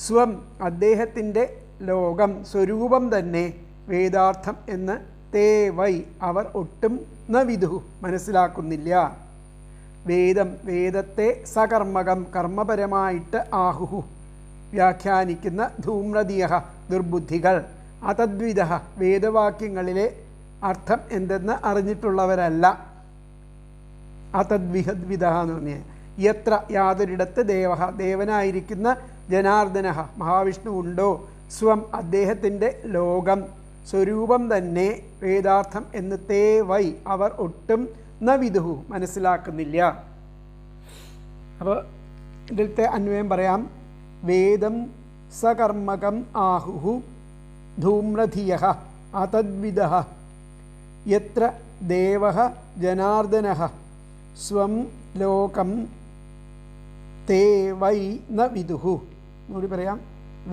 സ്വം അദ്ദേഹത്തിൻ്റെ ലോകം സ്വരൂപം തന്നെ വേദാർത്ഥം എന്ന് തേ വൈ അവർ ഒട്ടും ന വിദുഹു മനസ്സിലാക്കുന്നില്ല. വേദം വേദത്തെ സകർമ്മകം കർമ്മപരമായിട്ട് ആഹുഹു വ്യാഖ്യാനിക്കുന്ന ധൂമ്രതിയ ദുർബുദ്ധികൾ അതദ്വിധ വേദവാക്യങ്ങളിലെ അർത്ഥം എന്തെന്ന് അറിഞ്ഞിട്ടുള്ളവരല്ല. അതദ്വിഹദ്വിധ എന്ന് പറഞ്ഞാൽ യത്ര യാതൊരിടത്ത് ദേവ ദേവനായിരിക്കുന്ന ജനാർദ്ദന മഹാവിഷ്ണു ഉണ്ടോ, സ്വം അദ്ദേഹത്തിൻ്റെ ലോകം സ്വരൂപം തന്നെ വേദാർത്ഥം എന്ന് തേ വൈ അവർ ഒട്ടും ന വിദുഹു മനസ്സിലാക്കുന്നില്ല. അപ്പോൾ ഇതിലത്തെ അന്വയം പറയാം. വേദം സകർമ്മകം ആഹുഹു ധൂമ്രധിയ അതദ്വിദ യത്ര ദേവ ജനാർദ്ദന സ്വം ലോകം തേ വൈ ന വിദുഹു. കൂടി പറയാം.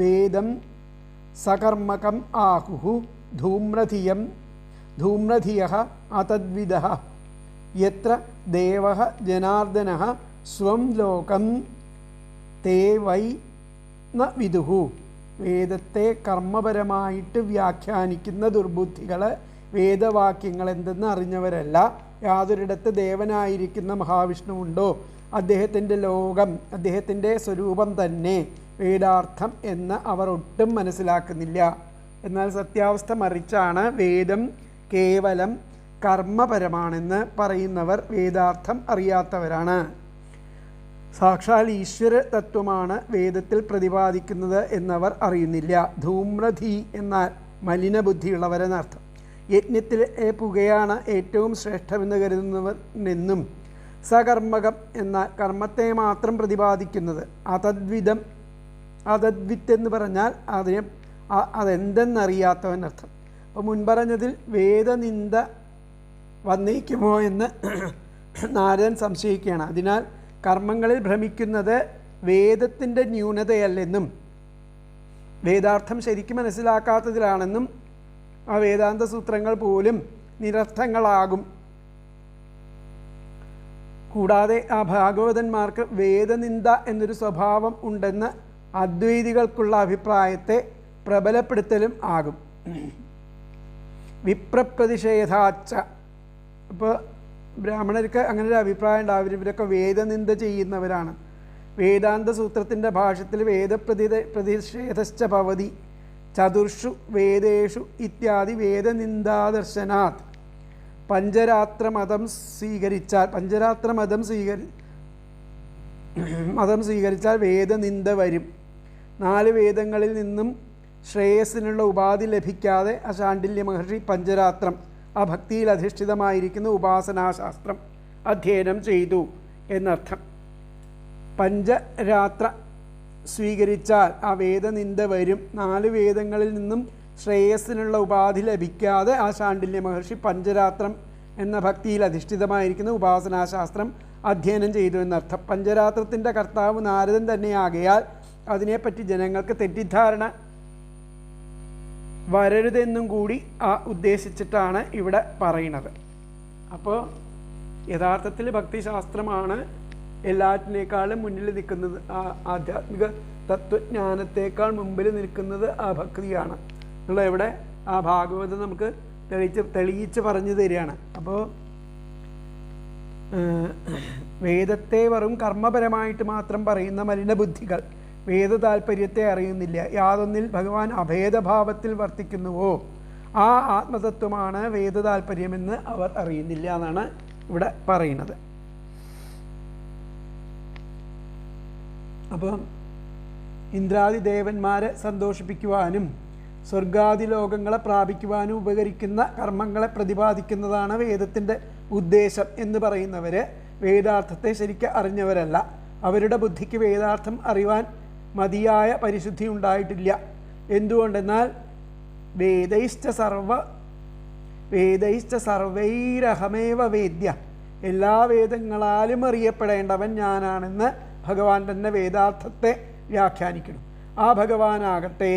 വേദം സകർമ്മകം ആഹുഹു ധൂമ്രധിയ അതദ്വിദ യത്ര ദേവ ജനാർദ്ദന സ്വം ലോകം തേ വൈ ന വിദുഹു. വേദത്തെ കർമ്മപരമായിട്ട് വ്യാഖ്യാനിക്കുന്ന ദുർബുദ്ധികൾ വേദവാക്യങ്ങൾ എന്തെന്ന് അറിഞ്ഞവരല്ല. യാതൊരിടത്ത് ദേവനായിരിക്കുന്ന മഹാവിഷ്ണു ഉണ്ടോ, അദ്ദേഹത്തിൻ്റെ ലോകം അദ്ദേഹത്തിൻ്റെ സ്വരൂപം തന്നെ വേദാർത്ഥം എന്ന് അവർ ഒട്ടും മനസ്സിലാക്കുന്നില്ല. എന്നാൽ സത്യാവസ്ഥ മറിച്ചാണ്. വേദം കേവലം കർമ്മപരമാണെന്ന് പറയുന്നവർ വേദാർത്ഥം അറിയാത്തവരാണ്. സാക്ഷാൽ ഈശ്വര തത്വമാണ് വേദത്തിൽ പ്രതിപാദിക്കുന്നത് എന്നവർ അറിയുന്നില്ല. ധൂമ്രധി എന്നാൽ മലിനബുദ്ധിയുള്ളവരെന്നർത്ഥം. യജ്ഞത്തിലെ പുകയാണ് ഏറ്റവും ശ്രേഷ്ഠമെന്ന് കരുതുന്നവർ എന്നും സകർമ്മകം എന്നാൽ കർമ്മത്തെ മാത്രം പ്രതിപാദിക്കുന്നത്. അതദ്വിത്ത് എന്ന് പറഞ്ഞാൽ അതെന്തെന്നറിയാത്തവൻ അർത്ഥം. അപ്പോൾ മുൻപറഞ്ഞതിൽ വേദനിന്ദ വന്നേക്കുമോ എന്ന് നാരദൻ സംശയിക്കുകയാണ്. അതിനാൽ കർമ്മങ്ങളിൽ ഭ്രമിക്കുന്നത് വേദത്തിൻ്റെ ന്യൂനതയല്ലെന്നും വേദാർത്ഥം ശരിക്കും മനസ്സിലാക്കാത്തതിലാണെന്നും ആ വേദാന്ത സൂത്രങ്ങൾ പോലും നിരർത്ഥങ്ങളാകും. കൂടാതെ ആ ഭാഗവതന്മാർക്ക് വേദനിന്ദ എന്നൊരു സ്വഭാവം ഉണ്ടെന്ന് അദ്വൈതികൾക്കുള്ള അഭിപ്രായത്തെ പ്രബലപ്പെടുത്തലും ആകും. വിപ്രപ്രതിഷേധാച്ച. ഇപ്പോൾ ബ്രാഹ്മണർക്ക് അങ്ങനെ ഒരു അഭിപ്രായം ഉണ്ടാവും, ഇവരൊക്കെ വേദനിന്ദ ചെയ്യുന്നവരാണ്. വേദാന്ത സൂത്രത്തിൻ്റെ ഭാഷ്യത്തിൽ പ്രതിഷേധശ്ച ഭവതി ചതുർഷു വേദേഷു ഇത്യാദി വേദനിന്ദാദർശനാത്. പഞ്ചരാത്രമതം സ്വീകരിച്ചാൽ വേദനിന്ദ വരും. 4 വേദങ്ങളിൽ നിന്നും ശ്രേയസ്സിനുള്ള ഉപാധി ലഭിക്കാതെ അശാണ്ഡില്യ മഹർഷി പഞ്ചരാത്രം ആ ഭക്തിയിൽ അധിഷ്ഠിതമായിരിക്കുന്ന ഉപാസനാശാസ്ത്രം അധ്യയനം ചെയ്തു എന്നർത്ഥം. പഞ്ചരാത്ര സ്വീകരിച്ചാൽ ആ വേദനിന്ദ വരും. 4 വേദങ്ങളിൽ നിന്നും ശ്രേയസ്സിനുള്ള ഉപാധി ലഭിക്കാതെ ആ ശാണ്ഡില്യ മഹർഷി പഞ്ചരാത്രം എന്ന ഭക്തിയിൽ അധിഷ്ഠിതമായിരിക്കുന്ന ഉപാസനാശാസ്ത്രം അധ്യയനം ചെയ്തു എന്നർത്ഥം. പഞ്ചരാത്രത്തിൻ്റെ കർത്താവ് നാരദൻ തന്നെയാകയാൽ അതിനെപ്പറ്റി ജനങ്ങൾക്ക് തെറ്റിദ്ധാരണ വരരുതെന്നും കൂടി ഉദ്ദേശിച്ചിട്ടാണ് ഇവിടെ പറയുന്നത്. അപ്പോൾ യഥാർത്ഥത്തിൽ ഭക്തിശാസ്ത്രമാണ് എല്ലാറ്റിനേക്കാളും മുന്നിൽ നിൽക്കുന്നത്. ആധ്യാത്മിക തത്വജ്ഞാനത്തേക്കാൾ മുമ്പിൽ നിൽക്കുന്നത് ആ ഭക്തിയാണ് എന്നുള്ള ഇവിടെ ആ ഭാഗവതം നമുക്ക് തെളിയിച്ച് പറഞ്ഞു തരികയാണ്. അപ്പോൾ വേദത്തെ വെറും കർമ്മപരമായിട്ട് മാത്രം പറയുന്ന മലിനബുദ്ധികൾ വേദ താല്പര്യത്തെ അറിയുന്നില്ല. യാതൊന്നിൽ ഭഗവാൻ അഭേദഭാവത്തിൽ വർത്തിക്കുന്നുവോ ആ ആത്മതത്വമാണ് വേദ താല്പര്യമെന്ന് അവർ അറിയുന്നില്ല എന്നാണ് ഇവിടെ പറയുന്നത്. അപ്പം ഇന്ദ്രാദി ദേവന്മാരെ സന്തോഷിപ്പിക്കുവാനും സ്വർഗാദി ലോകങ്ങളെ പ്രാപിക്കുവാനും ഉപകരിക്കുന്ന കർമ്മങ്ങളെ പ്രതിപാദിക്കുന്നതാണ് വേദത്തിൻ്റെ ഉദ്ദേശം എന്ന് പറയുന്നവർ വേദാർത്ഥത്തെ ശരിക്കും അറിഞ്ഞവരല്ല. അവരുടെ ബുദ്ധിക്ക് വേദാർത്ഥം അറിയുവാൻ മതിയായ പരിശുദ്ധി ഉണ്ടായിട്ടില്ല. എന്തുകൊണ്ടെന്നാൽ വേദൈശ്ച സർവൈരഹമേവ വേദ്യ, എല്ലാ വേദങ്ങളാലും അറിയപ്പെടേണ്ടവൻ ഞാനാണെന്ന് ഭഗവാൻ തന്നെ വേദാർത്ഥത്തെ വ്യാഖ്യാനിക്കണം. ആ ഭഗവാനാകട്ടെ,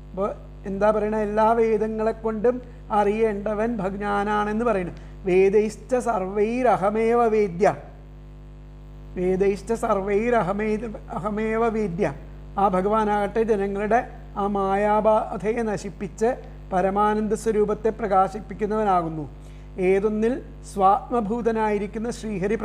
ഇപ്പോൾ എന്താ പറയണത്? എല്ലാ വേദങ്ങളെ കൊണ്ടും അറിയേണ്ടവൻ ഭജ്ഞാനാണെന്ന് പറയുന്നു. വേദൈശ്ച സർവൈരഹമേവ വേദ്യ, വേദൈശ്ച അഹമേവ വേദ്യ. ആ ഭഗവാനാകട്ടെ ജനങ്ങളുടെ ആ മായാബാധയെ നശിപ്പിച്ച് പരമാനന്ദ സ്വരൂപത്തെ പ്രകാശിപ്പിക്കുന്നവനാകുന്നു. ഏതൊന്നിൽ സ്വാത്മഭൂതനായിരിക്കുന്ന ശ്രീഹരി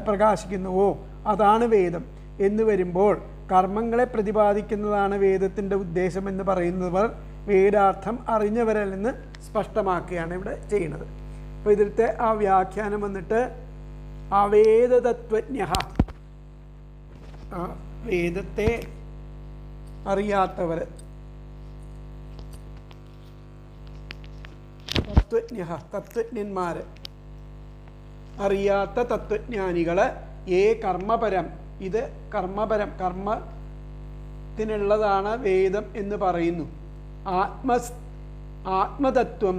പ്രകാശിക്കുന്നുവോ അതാണ് വേദം എന്ന് വരുമ്പോൾ കർമ്മങ്ങളെ പ്രതിപാദിക്കുന്നതാണ് വേദത്തിൻ്റെ ഉദ്ദേശം എന്ന് പറയുന്നവർ വേദാർത്ഥം അറിഞ്ഞവരല്ലെന്ന് സ്പഷ്ടമാക്കുകയാണ് ഇവിടെ ചെയ്യുന്നത്. അപ്പോൾ ഇതിലത്തെ ആ വ്യാഖ്യാനം വന്നിട്ട് അവേദതത്വജ്ഞ, വേദത്തെ അറിയാത്തവർ, തത്വജ്ഞന്മാർ, അറിയാത്ത തത്വജ്ഞാനികൾ, കർമ്മപരം, ഇത് കർമ്മപരം, കർമ്മത്തിനുള്ളതാണ് വേദം എന്ന് പറയുന്നു. ആത്മതത്വം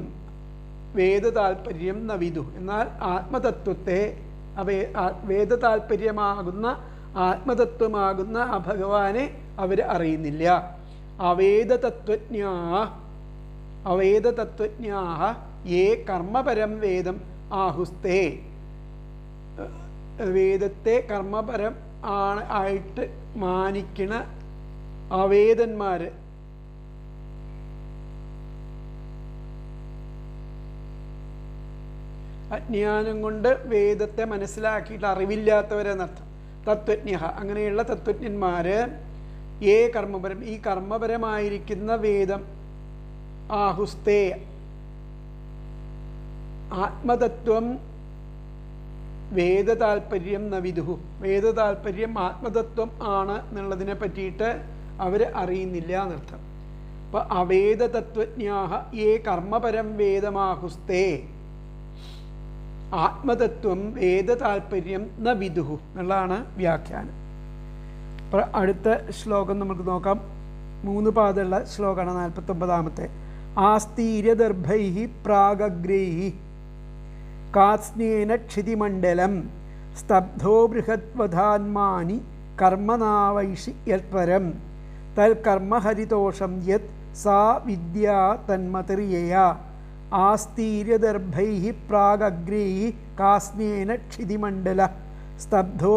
വേദ താല്പര്യം നവിദു, എന്നാൽ ആത്മതത്വത്തെ വേദ താല്പര്യമാകുന്ന ആത്മതത്വമാകുന്ന ആ ഭഗവാനെ അവർ അറിയുന്നില്ല. അവേദതത്വജ്ഞാ യേ കർമ്മപരം വേദം ആഹുസ്തേ, വേദത്തെ കർമ്മപരം ആയിട്ട് മാനിക്കണ അവേദന്മാർ, അജ്ഞാനം കൊണ്ട് വേദത്തെ മനസ്സിലാക്കിയിട്ട് അറിവില്ലാത്തവരെന്നർത്ഥം. തത്വജ്ഞ, അങ്ങനെയുള്ള തത്വജ്ഞന്മാർ കർമ്മപരം, ഈ കർമ്മപരമായിരിക്കുന്ന വേദം ആഹുസ്തേ, ആത്മതത്വം വേദ താല്പര്യം നവിദുഹു, വേദ താല്പര്യം ആത്മതത്വം ആണ് എന്നുള്ളതിനെ പറ്റിയിട്ട് അവർ അറിയുന്നില്ല എന്നർത്ഥം. അപ്പം അവേദതത്വജ്ഞാഹ കർമ്മപരം വേദമാഹുസ്തേ ആത്മതത്വം വേദ താല്പര്യം ന വിദുഹു എന്നുള്ളതാണ് വ്യാഖ്യാനം. അപ്പോൾ അടുത്ത ശ്ലോകം നമുക്ക് നോക്കാം. 3 പാദമുള്ള ശ്ലോകമാണ് 49. ആസ്തീര്യദർഭൈ പ്രാഗഗ്രൈ കാത്സ്നേന ക്ഷിതിമണ്ഡലം സ്തബ്ധോ ബൃഹദ്വധാന്മാനി കർമ്മനാവൈഷി യത്പരം തൽകർമ്മഹരിതോഷം യത് സാ വിദ്യാ തന്മതിർയയാ. ആസ്തീര്യദർഭൈ പ്രാഗഗ്രൈ കാസ്നേന ക്ഷിതിമണ്ഡല സ്തബ്ധോ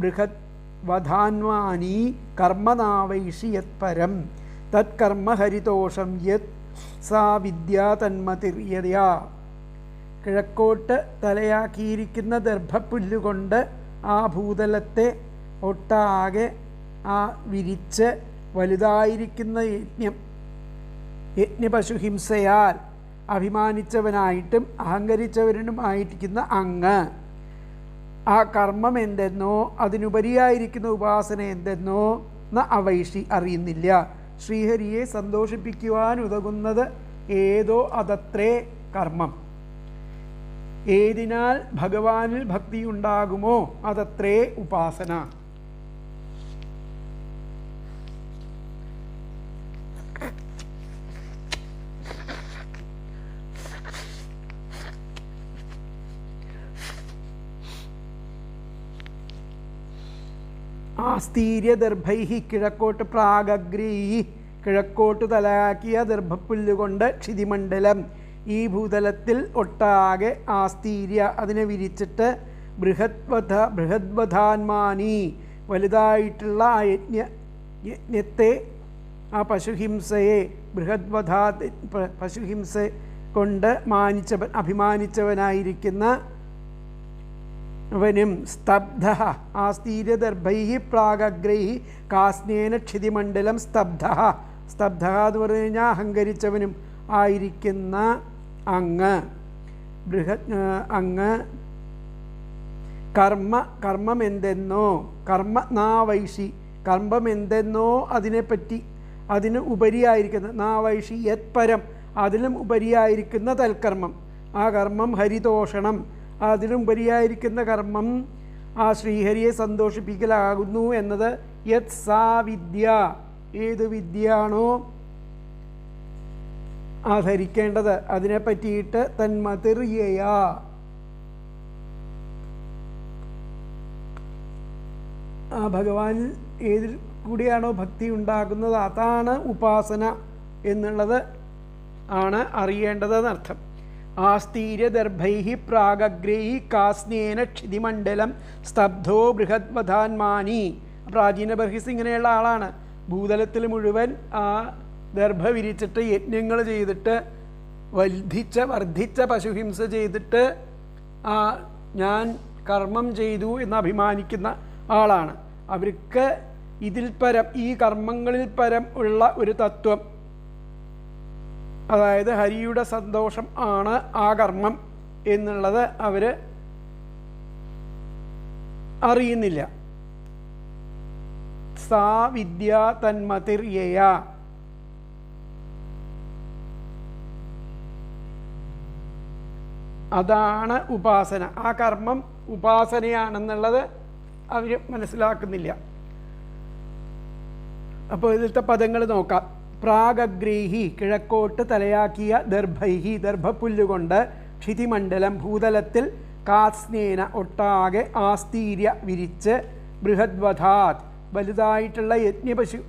ബൃഹദ്വധാന്മാനി കർമ്മനാവൈഷി യത്പരം തത്കർമ്മഹരിതോഷം യത് സാ വിദ്യാ തന്മതിർയയാ. കിഴക്കോട്ട് തലയാക്കിയിരിക്കുന്ന ദർഭപ്പുല്ലുകൊണ്ട് ആ ഭൂതലത്തെ ഒട്ടാകെ വിരിച്ച് വലുതായിരിക്കുന്ന യജ്ഞപശുഹിംസയാൽ അഭിമാനിച്ചവനായിട്ടും അഹങ്കരിച്ചവനുമായിരിക്കുന്ന അങ്ങ് ആ കർമ്മം എന്തെന്നോ അതിനുപരിയായിരിക്കുന്ന ഉപാസന എന്തെന്നോ ന അവൈഷി അറിയുന്നില്ല. ശ്രീഹരിയെ സന്തോഷിപ്പിക്കുവാൻ ഉതകുന്നത് ഏതോ അതത്രേ കർമ്മം. ഏതിനാൽ ഭഗവാനിൽ ഭക്തി ഉണ്ടാകുമോ അതത്രേ ഉപാസന. ആസ്തീര്യദർഭൈ കിഴക്കോട്ട് പ്രാഗഗ്രൈ കിഴക്കോട്ട് തലയാക്കിയ ദർഭപ്പുല്ലുകൊണ്ട് ക്ഷിതിമണ്ഡലം ഈ ഭൂതലത്തിൽ ഒട്ടാകെ ആസ്തീര്യ അതിനെ വിരിച്ചിട്ട് ബൃഹദ്വധാന്മാനി വലുതായിട്ടുള്ള ആ യജ്ഞത്തെ ആ പശുഹിംസയെ പശുഹിംസ കൊണ്ട് അഭിമാനിച്ചവനായിരിക്കുന്ന അവനും സ്തബ്ധ ആസ്തീര്യദർഭൈ പ്രാഗഗ്രൈ കാസ്നേന ക്ഷിതിമണ്ഡലം സ്തബ്ധ എന്ന് പറഞ്ഞു കഴിഞ്ഞാൽ അഹങ്കരിച്ചവനും ആയിരിക്കുന്ന അങ്ങ് കർമ്മം എന്തെന്നോ നാവൈഷി കർമ്മം എന്തെന്നോ അതിനെപ്പറ്റി അതിന് ഉപരിയായിരിക്കുന്ന നാവൈഷി യത്പരം അതിലും ഉപരിയായിരിക്കുന്ന തൽക്കർമ്മം ആ കർമ്മം ഹരിതോഷണം അതിലും ഉപരിയായിരിക്കുന്ന കർമ്മം ആ ശ്രീഹരിയെ സന്തോഷിപ്പിക്കലാകുന്നു എന്നത് യത് സാ വിദ്യ ഏത് വിദ്യയാണോ ആധരിക്കേണ്ടത് അതിനെ പറ്റിയിട്ട് തന്മതിർയയാ ആ ഭഗവാനിൽ ഏതിൽ കൂടിയാണോ ഭക്തി ഉണ്ടാകുന്നത് അതാണ് ഉപാസന എന്നുള്ളത് ആണ് അറിയേണ്ടതെന്നർത്ഥം. ആസ്തീര്യ ദർഭൈഹി പ്രാഗഗ്രൈഹി കാസ്നേന ക്ഷിതിമണ്ഡലം സ്തബ്ധോ ബൃഹദ്വധാന്മാനി. പ്രാചീന ബർഹിസ് ഇങ്ങനെയുള്ള ആളാണ്. ഭൂതലത്തിൽ മുഴുവൻ ആ ദർഭ വിരിച്ചിട്ട് യജ്ഞങ്ങൾ ചെയ്തിട്ട് വർദ്ധിച്ച പശുഹിംസ ചെയ്തിട്ട് ഞാൻ കർമ്മം ചെയ്തു എന്ന് അഭിമാനിക്കുന്ന ആളാണ്. അവർക്ക് ഇതിൽ പരം, ഈ കർമ്മങ്ങളിൽ പരം ഉള്ള ഒരു തത്വം, അതായത് ഹരിയുടെ സന്തോഷം ആണ് ആ കർമ്മം എന്നുള്ളത് അവർ അറിയുന്നില്ല. സാ വിദ്യ തന്മതിർയയ. അതാണ് ഉപാസന. ആ കർമ്മം ഉപാസനയാണെന്നുള്ളത് അവർ മനസ്സിലാക്കുന്നില്ല. അപ്പോൾ ഇതിലത്തെ പദങ്ങൾ നോക്കാം. പ്രാഗഗ്രേഹി കിഴക്കോട്ട് തലയാക്കിയ ദർഭൈഹി ദർഭപ്പുല്ലുകൊണ്ട് ക്ഷിതിമണ്ഡലം ഭൂതലത്തിൽ കാസ്നേന ഒട്ടാകെ ആസ്തീര്യ വിരിച്ച് ബൃഹദ്വധാത് വലുതായിട്ടുള്ള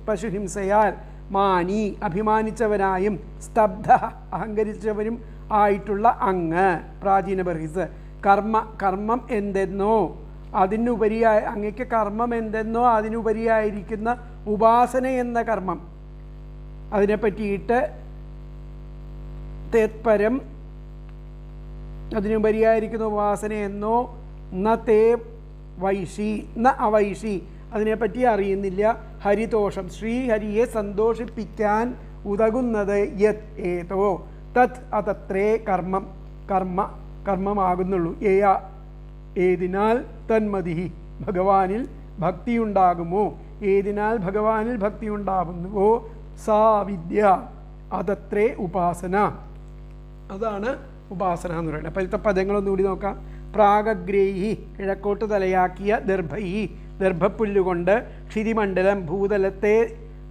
പശുഹിംസയാൽ മാനി അഭിമാനിച്ചവനായും സ്തബ്ധ അഹങ്കരിച്ചവനും ആയിട്ടുള്ള അങ്ങ്. പ്രാചീന ബർഹിസ്. കർമ്മം എന്തെന്നോ അതിനുപരിയായി, അങ്ങക്ക് കർമ്മം എന്തെന്നോ അതിനുപരിയായിരിക്കുന്ന ഉപാസന എന്ന കർമ്മം, അതിനെ പറ്റിയിട്ട് തേത്പരം അതിനുപരിയായിരിക്കുന്ന ഉപാസന എന്നോ ന തേ വൈഷി ന അവൈഷി അതിനെപ്പറ്റി അറിയുന്നില്ല. ഹരിതോഷം ശ്രീഹരിയെ സന്തോഷിപ്പിക്കാൻ ഉതകുന്നത് യത് ഏതോ തത് അതത്രേ കർമ്മമാകുന്നുള്ളൂ. ഏതിനാൽ തന്മതി ഭഗവാനിൽ ഭക്തിയുണ്ടാകുമോ, ഏതിനാൽ ഭഗവാനിൽ ഭക്തി ഉണ്ടാകുന്നുവോ സാ വിദ്യ അതത്രേ ഉപാസന. അതാണ് ഉപാസന എന്ന് പറയുന്നത്. അപ്പോൾ ഇന്നത്തെ പദങ്ങളൊന്നുകൂടി നോക്കാം. പ്രാഗഗ്രേഹി കിഴക്കോട്ട് തലയാക്കിയ ദർഭൈഹി ദർഭപ്പുല്ലുകൊണ്ട് ക്ഷിതിമണ്ഡലം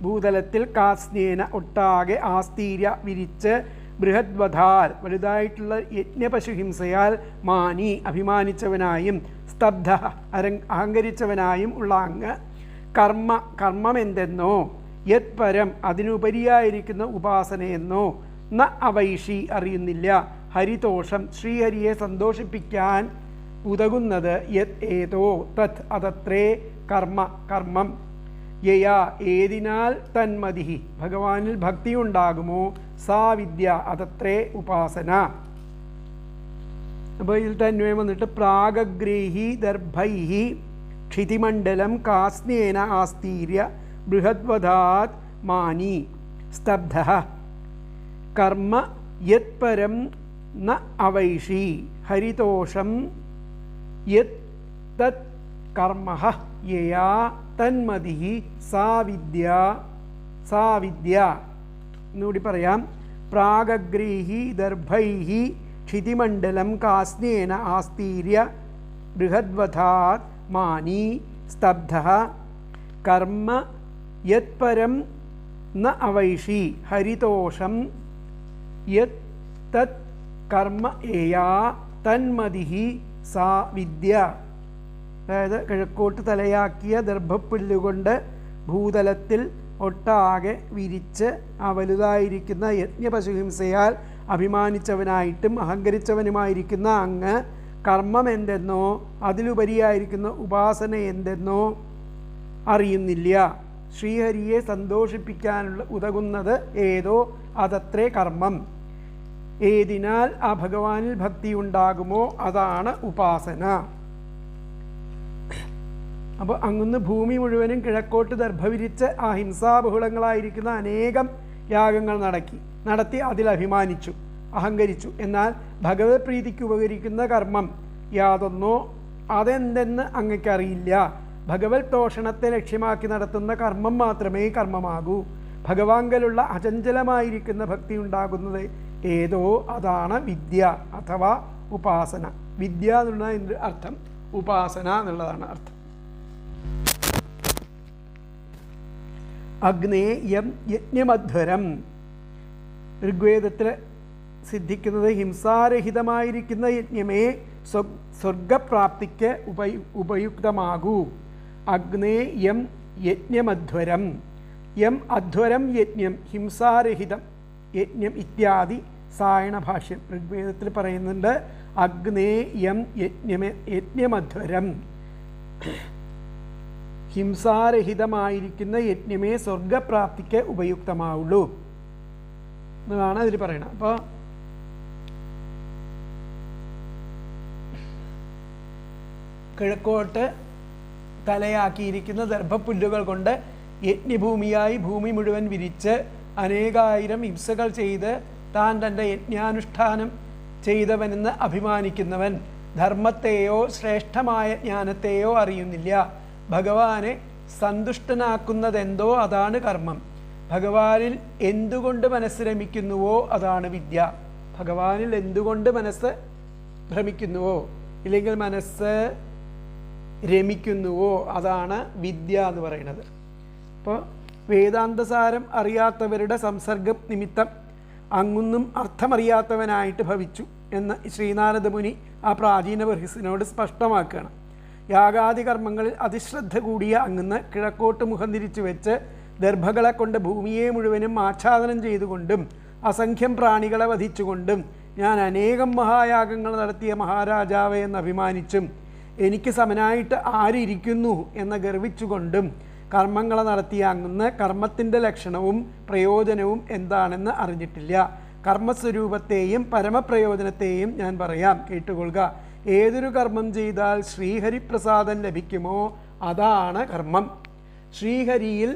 ഭൂതലത്തിൽ കാസ്നേന ഒട്ടാകെ ആസ്തീര്യ വിരിച്ച് ബൃഹദ്വധാൽ വലുതായിട്ടുള്ള യജ്ഞപശുഹിംസയാൽ മാനി അഭിമാനിച്ചവനായും സ്തബ്ധ അഹങ്കരിച്ചവനായും ഉള്ള അങ്ങ്. കർമ്മം എന്തെന്നോ യത് പരം അതിനുപരിയായിരിക്കുന്ന ഉപാസനയെന്നോ ന അവൈഷി അറിയുന്നില്ല. ഹരിതോഷം ശ്രീഹരിയെ സന്തോഷിപ്പിക്കാൻ ഉതകുന്നത് യത് ഏതോ തത് അതത്രേ കർമ്മം. യയാ ഏതിനാൽ തന്മതി ഭഗവാനിൽ ഭക്തിയുണ്ടാകുമോ സാ വിദ്യ അതത്രേ ഉപാസന. അപ്പോൾ ഇതിൽ തന്വയം വന്നിട്ട് പ്രാഗഗ്രേഹി ദർഭൈഹി ക്ഷിതിമണ്ഡലം കാസ്നേന ആസ്തീര്യ ബൃഹദ്വധാത് മാനി സ്തബ്ധ കർമ്മ യത് പരം ന അവൈഷി ഹരിതോഷം യത് തത് കർമ്മഃ യയാ തന്മതി സാ വിദ്യ. എന്നുകൂടി പറയാം. പ്രാഗഗ്രേഹി ദർഭൈഹി ക്ഷിതിമണ്ഡലം കാസ്നേന ആസ്തീര്യ ബൃഹദ്വധാത് മാനി സ്തബ്ധ കർമ്മ യത് പരം ന അവൈഷി ഹരിതോഷം യത് തത് കർമ്മ യയാ തന്മതി സാ വിദ്യ. അതായത് കിഴക്കോട്ട് തലയാക്കിയ ദർഭപ്പുല്ലുകൊണ്ട് ഭൂതലത്തിൽ ഒട്ടാകെ വിരിച്ച് ആ വലുതായിരിക്കുന്ന യജ്ഞപശുഹിംസയാൽ അഭിമാനിച്ചവനായിട്ടും അഹങ്കരിച്ചവനുമായിരിക്കുന്ന അങ്ങ് കർമ്മം എന്തെന്നോ അതിലുപരിയായിരിക്കുന്ന ഉപാസന എന്തെന്നോ അറിയുന്നില്ല. ശ്രീഹരിയെ സന്തോഷിപ്പിക്കാനുള്ള ഉതകുന്നത് ഏതോ അതത്രേ കർമ്മം. ഏതിനാൽ ആ ഭഗവാനിൽ ഭക്തി ഉണ്ടാകുമോ അതാണ് ഉപാസന. അപ്പോൾ അങ്ങുന്ന് ഭൂമി മുഴുവനും കിഴക്കോട്ട് ദർഭവിരിച്ച് ആ ഹിംസാബഹുളങ്ങളായിരിക്കുന്ന അനേകം യാഗങ്ങൾ നടത്തി അതിൽ അഭിമാനിച്ചു, അഹങ്കരിച്ചു. എന്നാൽ ഭഗവത് പ്രീതിക്ക് ഉപകരിക്കുന്ന കർമ്മം യാതൊന്നോ അതെന്തെന്ന് അങ്ങയ്ക്കറിയില്ല. ഭഗവത് തോഷണത്തെ ലക്ഷ്യമാക്കി നടത്തുന്ന കർമ്മം മാത്രമേ കർമ്മമാകൂ. ഭഗവാങ്കലുള്ള അചഞ്ചലമായിരിക്കുന്ന ഭക്തി ഉണ്ടാകുന്നത് ഏതോ അതാണ് വിദ്യ അഥവാ ഉപാസന. വിദ്യ എന്നുള്ള അർത്ഥം ഉപാസന എന്നുള്ളതാണ് അർത്ഥം. അഗ്നേയം യജ്ഞമധ്വരം. ഋഗ്വേദത്തിൽ സിദ്ധിക്കുന്നത് ഹിംസാരഹിതമായിരിക്കുന്ന യജ്ഞമേ സ്വർഗപ്രാപ്തിക്ക് ഉപയുക്തമാകൂ. അഗ്നേ യം യജ്ഞമധ്വരം. യം അധ്വരം യജ്ഞം ഹിംസാരഹിതം യജ്ഞം ഇത്യാദി സായണ ഭാഷ്യം. ഋഗ്വേദത്തിൽ പറയുന്നുണ്ട് അഗ്നേ യം യജ്ഞമധ്വരം, ഹിംസാരഹിതമായിരിക്കുന്ന യജ്ഞമേ സ്വർഗപ്രാപ്തിക്ക് ഉപയുക്തമാവുള്ളൂ എന്നാണ് അതിൽ പറയുന്നത്. അപ്പോൾ കിഴക്കോട്ട് തലയാക്കിയിരിക്കുന്ന ദർഭപ്പുല്ലുകൾ കൊണ്ട് യജ്ഞഭൂമിയായി ഭൂമി മുഴുവൻ വിരിച്ച് അനേകായിരം ഹിംസകൾ ചെയ്ത് താൻ തൻ്റെ യജ്ഞാനുഷ്ഠാനം ചെയ്തവനെന്ന് അഭിമാനിക്കുന്നവൻ ധർമ്മത്തെയോ ശ്രേഷ്ഠമായ ജ്ഞാനത്തെയോ അറിയുന്നില്ല. ഭഗവാനെ സന്തുഷ്ടനാക്കുന്നതെന്തോ അതാണ് കർമ്മം. ഭഗവാനിൽ എന്തുകൊണ്ട് മനസ്സ് രമിക്കുന്നുവോ അതാണ് വിദ്യ. ഭഗവാനിൽ എന്തുകൊണ്ട് മനസ്സ് ഭ്രമിക്കുന്നുവോ ഇല്ലെങ്കിൽ മനസ്സ് രമിക്കുന്നുവോ അതാണ് വിദ്യ എന്ന് പറയുന്നത്. അപ്പോൾ വേദാന്തസാരം അറിയാത്തവരുടെ സംസർഗം നിമിത്തം അങ്ങൊന്നും അർത്ഥമറിയാത്തവനായിട്ട് ഭവിച്ചു എന്ന് ശ്രീനാരദ മുനി ആ പ്രാചീന ബർഹിസിനോട് സ്പഷ്ടമാക്കുകയാണ്. യാഗാദി കർമ്മങ്ങളിൽ അതിശ്രദ്ധ കൂടിയ അങ്ങന്ന് കിഴക്കോട്ട് മുഖം തിരിച്ചു വെച്ച് ദർഭകളെ കൊണ്ട് ഭൂമിയെ മുഴുവനും ആച്ഛാദനം ചെയ്തുകൊണ്ടും അസംഖ്യം പ്രാണികളെ വധിച്ചുകൊണ്ടും ഞാൻ അനേകം മഹായാഗങ്ങൾ നടത്തിയ മഹാരാജാവെ എന്ന് അഭിമാനിച്ചും എനിക്ക് സമനായിട്ട് ആരിയ്ക്കുന്നു എന്ന് ഗർവിച്ചുകൊണ്ടും കർമ്മങ്ങളെ നടത്തിയ അങ്ങന്ന് കർമ്മത്തിൻ്റെ ലക്ഷണവും പ്രയോജനവും എന്താണെന്ന് അറിഞ്ഞിട്ടില്ല. കർമ്മസ്വരൂപത്തെയും പരമപ്രയോജനത്തെയും ഞാൻ പറയാം, കേട്ടുകൊള്ളുക. ഏതൊരു കർമ്മം ചെയ്താൽ ശ്രീഹരിപ്രസാദം ലഭിക്കുമോ അതാണ് കർമ്മം. ശ്രീഹരിയിൽ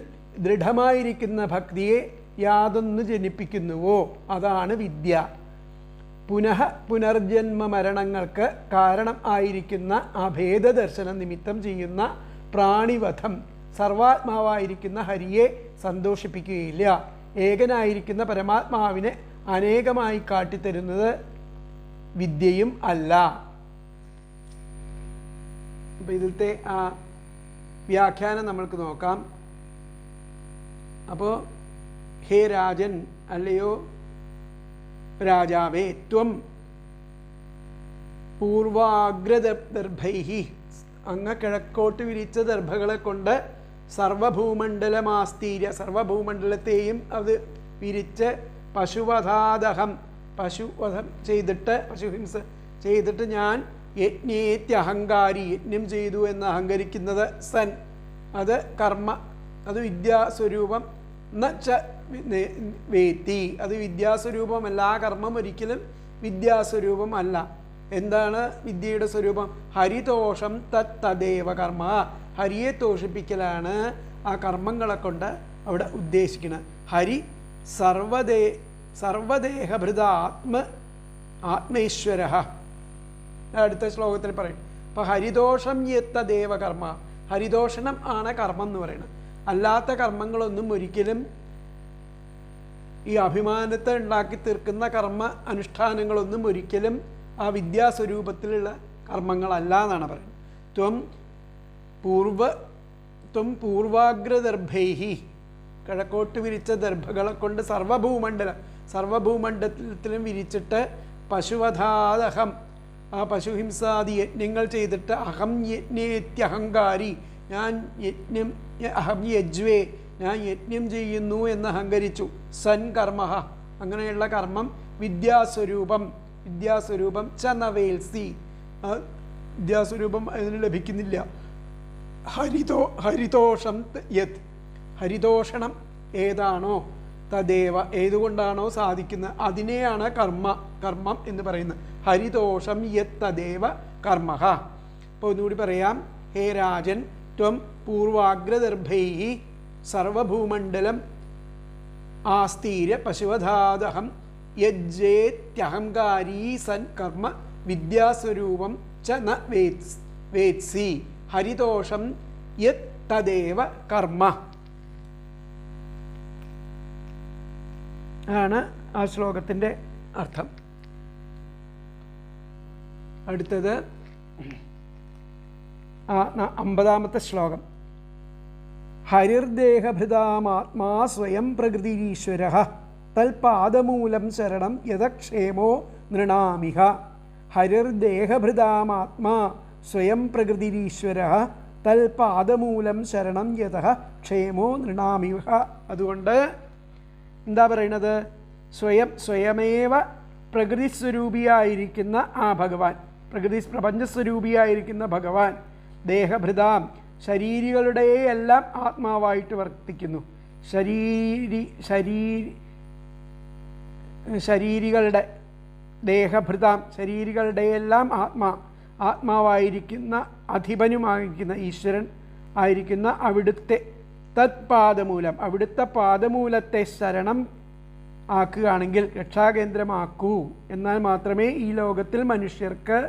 ദൃഢമായിരിക്കുന്ന ഭക്തിയെ യാതൊന്ന് ജനിപ്പിക്കുന്നുവോ അതാണ് വിദ്യ. പുനർജന്മ മരണങ്ങൾക്ക് കാരണം ആയിരിക്കുന്ന ആ ഭേദദർശന നിമിത്തം ചെയ്യുന്ന പ്രാണിവധം സർവാത്മാവായിരിക്കുന്ന ഹരിയെ സന്തോഷിപ്പിക്കുകയില്ല. ഏകനായിരിക്കുന്ന പരമാത്മാവിനെ അനേകമായി കാട്ടിത്തരുന്നത് വിദ്യയും അല്ല. അപ്പം ഇതിലത്തെ ആ വ്യാഖ്യാനം നമ്മൾക്ക് നോക്കാം. അപ്പോൾ ഹേ രാജൻ, അല്ലയോ രാജാവേ, ത്വം പൂർവാഗ്രദർഭൈഹി, അങ്ങ് കിഴക്കോട്ട് വിരിച്ച ദർഭകളെ കൊണ്ട് സർവഭൂമണ്ഡലമാസ്തീര്യ, സർവഭൂമണ്ഡലത്തെയും അത് വിരിച്ച് പശുവധാദഹം, പശുവധം ചെയ്തിട്ട്, പശുഹിംസ ചെയ്തിട്ട് ഞാൻ യജ്ഞേത്യഹങ്കാരി, യജ്ഞം ചെയ്തു എന്ന് അഹങ്കരിക്കുന്നത് സൻ, അത് കർമ്മ, അത് വിദ്യാസ്വരൂപം എന്നുവച്ച വേത്തി, അത് വിദ്യാസ്വരൂപമല്ല. ആ കർമ്മം ഒരിക്കലും വിദ്യാസ്വരൂപം അല്ല. എന്താണ് വിദ്യയുടെ സ്വരൂപം? ഹരിതോഷം തദ്ദേവ കർമ്മ, ഹരിയെ തോഷിപ്പിക്കലാണ് ആ കർമ്മങ്ങളെ കൊണ്ട് അവിടെ ഉദ്ദേശിക്കുന്നത്. ഹരി സർവദേഹഭൃത ആത്മേശ്വര, അടുത്ത ശ്ലോകത്തിൽ പറയും. അപ്പോൾ ഹരിദോഷം യത്തദേവ കർമ്മ, ഹരിദോഷണം ആണ് കർമ്മം എന്ന് പറയുന്നത്. അല്ലാത്ത കർമ്മങ്ങളൊന്നും ഒരിക്കലും ഈ അഭിമാനത്തെ ഉണ്ടാക്കി തീർക്കുന്ന കർമ്മ അനുഷ്ഠാനങ്ങളൊന്നും ഒരിക്കലും ആ വിദ്യാസ്വരൂപത്തിലുള്ള കർമ്മങ്ങളല്ല എന്നാണ് പറയുന്നത്. ത്വം പൂർവാഗ്രദർഭൈഹി, കിഴക്കോട്ട് വിരിച്ച ദർഭകളെ കൊണ്ട് സർവഭൂമണ്ഡലത്തിലും വിരിച്ചിട്ട് പശുവധാദഹം, ആ പശുഹിംസാദി യജ്ഞങ്ങൾ ചെയ്തിട്ട് അഹം യജ്ഞേത്യഹങ്കാരി, ഞാൻ യജ്ഞം അഹം യജ്വേ, ഞാൻ യജ്ഞം ചെയ്യുന്നു എന്ന് അഹങ്കരിച്ചു. സൻ കർമ്മ, അങ്ങനെയുള്ള കർമ്മം വിദ്യാസ്വരൂപം ച നവേൽസി, വിദ്യാസ്വരൂപം അതിന് ലഭിക്കുന്നില്ല. ഹരിതോഷം യത്, ഹരിതോഷണം ഏതാണോ തദേവ, ഏതുകൊണ്ടാണോ സാധിക്കുന്നത് അതിനെയാണ് കർമ്മം എന്ന് പറയുന്നത്. ഹരിതോഷം യത് തദേവ കർമ്മ. അപ്പോൾ ഒന്നുകൂടി പറയാം. ഹേ രാജൻ, ത്വം പൂർവാഗ്രദർഭൈഹി സർവഭൂമണ്ഡലം ആസ്തീര്യ പശുവധാദഹം യജ്ജേത്യഹങ്കാരീ സൻ കർമ്മ വിദ്യാസ്വരൂപം ച ന വേത്സി, ഹരിതോഷം യത് തദേവ കർമ്മ ആണ് ആ ശ്ലോകത്തിൻ്റെ അർത്ഥം. അടുത്തത് 50-ാമത്തെ ശ്ലോകം. ഹരിർദേഹഭൃതാമാത്മാ സ്വയം പ്രകൃതിരീശ്വരഃ തൽപാദമൂലം ശരണം യഥക്ഷേമോ നൃണാമിഹ. ഹരിർദേഹഭൃതാമാത്മാ സ്വയം പ്രകൃതിരീശ്വരഃ തൽപാദമൂലം ശരണം യതഃ ക്ഷേമോ നൃണാമിവ. അതുകൊണ്ട് എന്താ പറയുന്നത്? സ്വയമേവ പ്രകൃതിസ്വരൂപിയായിരിക്കുന്ന ആ ഭഗവാൻ, പ്രപഞ്ചസ്വരൂപിയായിരിക്കുന്ന ഭഗവാൻ ദേഹഭൃതാം ശരീരികളുടെയെല്ലാം ആത്മാവായിട്ട് വർത്തിക്കുന്നു. ശരീരികളുടെ ദേഹഭൃതാം ശരീരികളുടെയെല്ലാം ആത്മാവായിരിക്കുന്ന അധിപനുമായിരിക്കുന്ന ഈശ്വരൻ ആയിരിക്കുന്ന അവിടുത്തെ തത്പാദമൂലം, അവിടുത്തെ പാദമൂലത്തെ ശരണം ആക്കുകയാണെങ്കിൽ, രക്ഷാകേന്ദ്രമാക്കൂ, എന്നാൽ മാത്രമേ ഈ ലോകത്തിൽ മനുഷ്യർക്ക്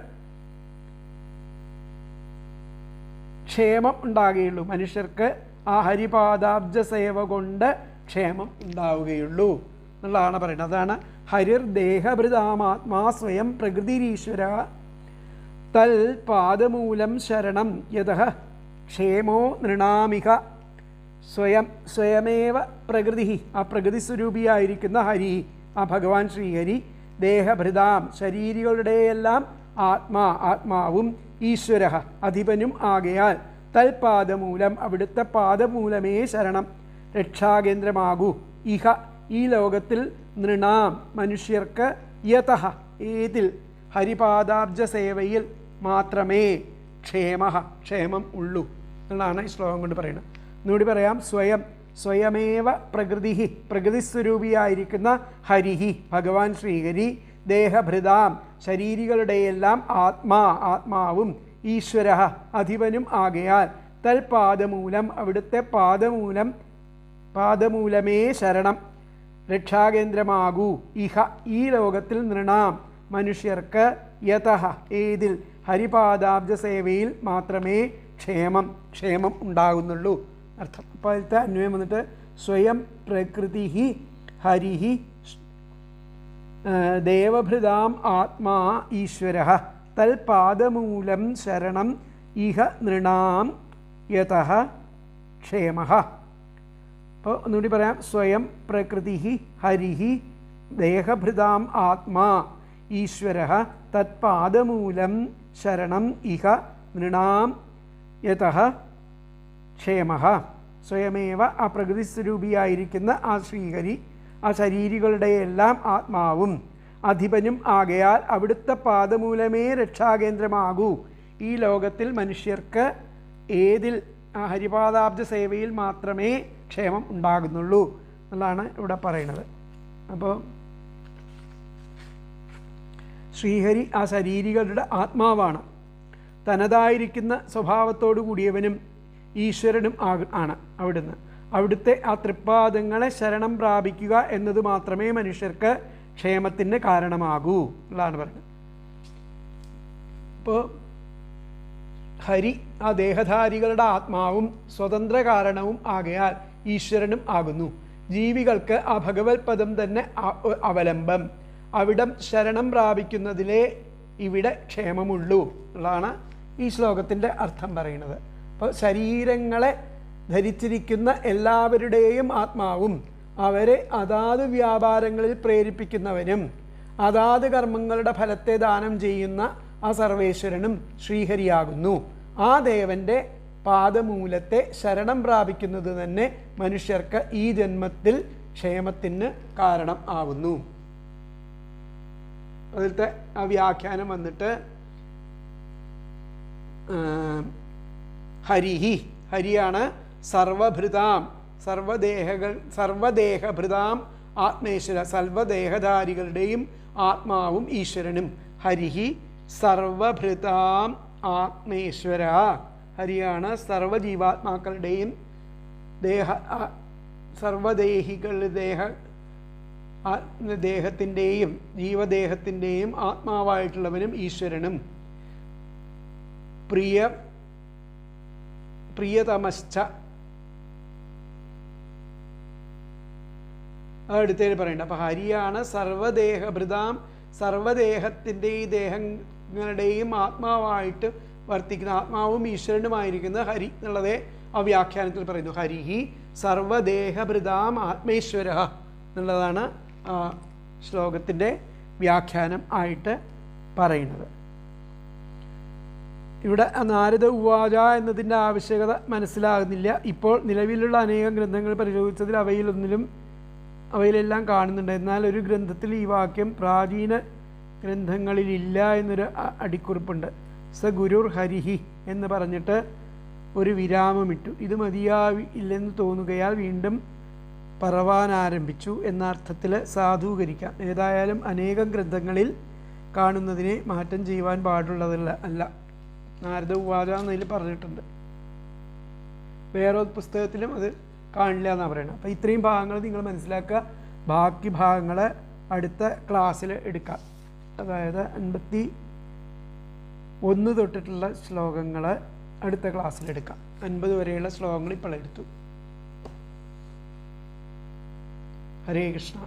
ക്ഷേമം ഉണ്ടാകുകയുള്ളൂ. മനുഷ്യർക്ക് ആ ഹരിപാദാബ്ജ സേവ കൊണ്ട് ക്ഷേമം ഉണ്ടാവുകയുള്ളൂ എന്നുള്ളതാണ് പറയുന്നത്. അതാണ് ഹരിർ ദേഹഭൃതാമാത്മാ സ്വയം പ്രകൃതിരീശ്വര തൽ പാദമൂലം ശരണം യതഃ ക്ഷേമോ നൃണാമിക. സ്വയമേവ പ്രകൃതി, ആ പ്രകൃതി സ്വരൂപിയായിരിക്കുന്ന ഹരി, ആ ഭഗവാൻ ശ്രീഹരി ദേഹഭൃതാം ശരീരികളുടെയെല്ലാം ആത്മാവും ഈശ്വര അധിപനും ആകയാൽ തൽപാദമൂലം അവിടുത്തെ പാദമൂലമേ ശരണം രക്ഷാകേന്ദ്രമാകൂ. ഇഹ ഈ ലോകത്തിൽ നൃണാം മനുഷ്യർക്ക് യതഃ ഏതിൽ ഹരിപാദാബ്ജ സേവയിൽ മാത്രമേ ക്ഷേമം ഉള്ളൂ എന്നുള്ളതാണ് ഈ ശ്ലോകം കൊണ്ട് പറയുന്നത്. ഒന്നുകൂടി പറയാം. സ്വയമേവ പ്രകൃതിസ്വരൂപിയായിരിക്കുന്ന ഹരിഹി ഭഗവാൻ ശ്രീഹരി ദേഹഭൃതാം ശരീരികളുടെയെല്ലാം ആത്മാവും ഈശ്വര അധിപനും ആകയാൽ തൽപാദമൂലം അവിടുത്തെ പാദമൂലമേ ശരണം രക്ഷാകേന്ദ്രമാകൂ. ഇഹ ഈ ലോകത്തിൽ നൃണാം മനുഷ്യർക്ക് യതഃ ഏതിൽ ഹരിപാദാബ്ജ സേവയിൽ മാത്രമേ ക്ഷേമം ഉണ്ടാകുന്നുള്ളൂ അർത്ഥം. അപ്പോൾ അതിലത്തെ അന്വയം വന്നിട്ട് സ്വയം പ്രകൃതി ഹരിഹി ദേവഭൃതാം ആത്മാ ഈശ്വര തൽപാദമൂലം ശരണം ഇഹ നൃണാം യതഃ ക്ഷേമഃ. അപ്പോൾ ഒന്നുകൂടി പറയാം. സ്വയം പ്രകൃതി ഹരിഹി ദേഹഭൃതാം ആത്മാ ഈശ്വര തത്പാദമൂലം ശരണം ഇഹ നൃണാം യതഃ ക്ഷേമഃ. സ്വയമേവ ആ പ്രകൃതിസ്വരൂപിയായിരിക്കുന്ന ആ ശ്രീഹരി ആ ശരീരികളുടെയെല്ലാം ആത്മാവും അധിപനും ആകയാൽ അവിടുത്തെ പാദമൂലമേ രക്ഷാകേന്ദ്രമാകൂ. ഈ ലോകത്തിൽ മനുഷ്യർക്ക് ഏതിൽ ആ ഹരിപാദാബ്ജ സേവയിൽ മാത്രമേ ക്ഷേമം ഉണ്ടാകുന്നുള്ളൂ എന്നുള്ളതാണ് ഇവിടെ പറയുന്നത്. അപ്പോൾ ശ്രീഹരി ആ ശരീരികളുടെ ആത്മാവാണ്. തനതായിരിക്കുന്ന സ്വഭാവത്തോടു കൂടിയവനും ഈശ്വരനും ആണ് അവിടുത്തെ ആ തൃപ്പാദങ്ങളെ ശരണം പ്രാപിക്കുക എന്നത് മാത്രമേ മനുഷ്യർക്ക് ക്ഷേമത്തിന് കാരണമാകൂ എന്നുള്ളതാണ് പറയുന്നത്. ഇപ്പോൾ ഹരി ആ ദേഹധാരികളുടെ ആത്മാവും സ്വതന്ത്ര കാരണവും ആകയാൽ ഈശ്വരനും ആകുന്നു. ജീവികൾക്ക് ആ ഭഗവത് പദം തന്നെ അവലംബം. അവിടം ശരണം പ്രാപിക്കുന്നതിലേ ഇവിടെ ക്ഷേമമുള്ളൂ എന്നുള്ളതാണ് ഈ ശ്ലോകത്തിൻ്റെ അർത്ഥം പറയുന്നത്. അപ്പോൾ ശരീരങ്ങളെ ധരിച്ചിരിക്കുന്ന എല്ലാവരുടെയും ആത്മാവും അവരെ അതാത് വ്യാപാരങ്ങളിൽ പ്രേരിപ്പിക്കുന്നവനും അതാത് കർമ്മങ്ങളുടെ ഫലത്തെ ദാനം ചെയ്യുന്ന ആ സർവേശ്വരനും ശ്രീഹരിയാകുന്നു. ആ ദേവൻ്റെ പാദമൂലത്തെ ശരണം പ്രാപിക്കുന്നത് തന്നെ മനുഷ്യർക്ക് ഈ ജന്മത്തിൽ ക്ഷേമത്തിന് കാരണം ആവുന്നു. അതിലത്തെ ആ വ്യാഖ്യാനം വന്നിട്ട് ഹരിയാണ് സർവഭൃതാം സർവദേഹഭൃതാം ആത്മേശ്വര സർവദേഹധാരികളുടെയും ആത്മാവും ഈശ്വരനും. ഹരിഹി സർവഭൃതാം ആത്മേശ്വര. ഹരിയാണ് സർവജീവാത്മാക്കളുടെയും ദേഹത്തിൻ്റെയും ജീവദേഹത്തിൻ്റെയും ആത്മാവായിട്ടുള്ളവനും ഈശ്വരനും. പ്രിയതമശ്ച അടുത്തേക്ക് പറയണ്ട. അപ്പം ഹരിയാണ് സർവദേഹഭൃതാം സർവദേഹത്തിൻ്റെയും ദേഹങ്ങളുടെയും ആത്മാവായിട്ട് വർത്തിക്കുന്ന ആത്മാവും ഈശ്വരനുമായിരിക്കുന്ന ഹരി എന്നുള്ളതേ ആ വ്യാഖ്യാനത്തിൽ പറയുന്നു. ഹരിഹി സർവദേഹഭൃതാം ആത്മേശ്വര എന്നുള്ളതാണ് ശ്ലോകത്തിൻ്റെ വ്യാഖ്യാനം ആയിട്ട് പറയുന്നത്. ഇവിടെ നാരദ ഉവാച എന്നതിൻ്റെ ആവശ്യകത മനസ്സിലാകുന്നില്ല. ഇപ്പോൾ നിലവിലുള്ള അനേകം ഗ്രന്ഥങ്ങൾ പരിശോധിച്ചതിൽ അവയിലെല്ലാം കാണുന്നുണ്ട്. എന്നാൽ ഒരു ഗ്രന്ഥത്തിൽ ഈ വാക്യം പ്രാചീന ഗ്രന്ഥങ്ങളിലില്ല എന്നൊരു അടിക്കുറിപ്പുണ്ട്. സ ഗുരുർ ഹരിഹി എന്ന് പറഞ്ഞിട്ട് ഒരു വിരാമമിട്ടു. ഇത് മതിയാവില്ലെന്ന് തോന്നുകയാൽ വീണ്ടും പറവാൻ ആരംഭിച്ചു എന്ന അർത്ഥത്തിൽ സാധൂകരിക്കാം. ഏതായാലും അനേകം ഗ്രന്ഥങ്ങളിൽ കാണുന്നതിനെ മാറ്റം ചെയ്യുവാൻ പാടുള്ളതല്ല അല്ല. നാരദ ഉവാച എന്നതിൽ പറഞ്ഞിട്ടുണ്ട്. വേറെ പുസ്തകത്തിലും അത് കാണില്ല എന്നാണ് പറയുന്നത്. അപ്പോൾ ഇത്രയും ഭാഗങ്ങൾ നിങ്ങൾ മനസ്സിലാക്കുക. ബാക്കി ഭാഗങ്ങൾ അടുത്ത ക്ലാസ്സിൽ എടുക്കാം. അതായത് 51 തൊട്ടിട്ടുള്ള ശ്ലോകങ്ങൾ അടുത്ത ക്ലാസ്സിലെടുക്കാം. 50 വരെയുള്ള ശ്ലോകങ്ങൾ ഇപ്പോൾ എടുത്തു. ഹരേ കൃഷ്ണ.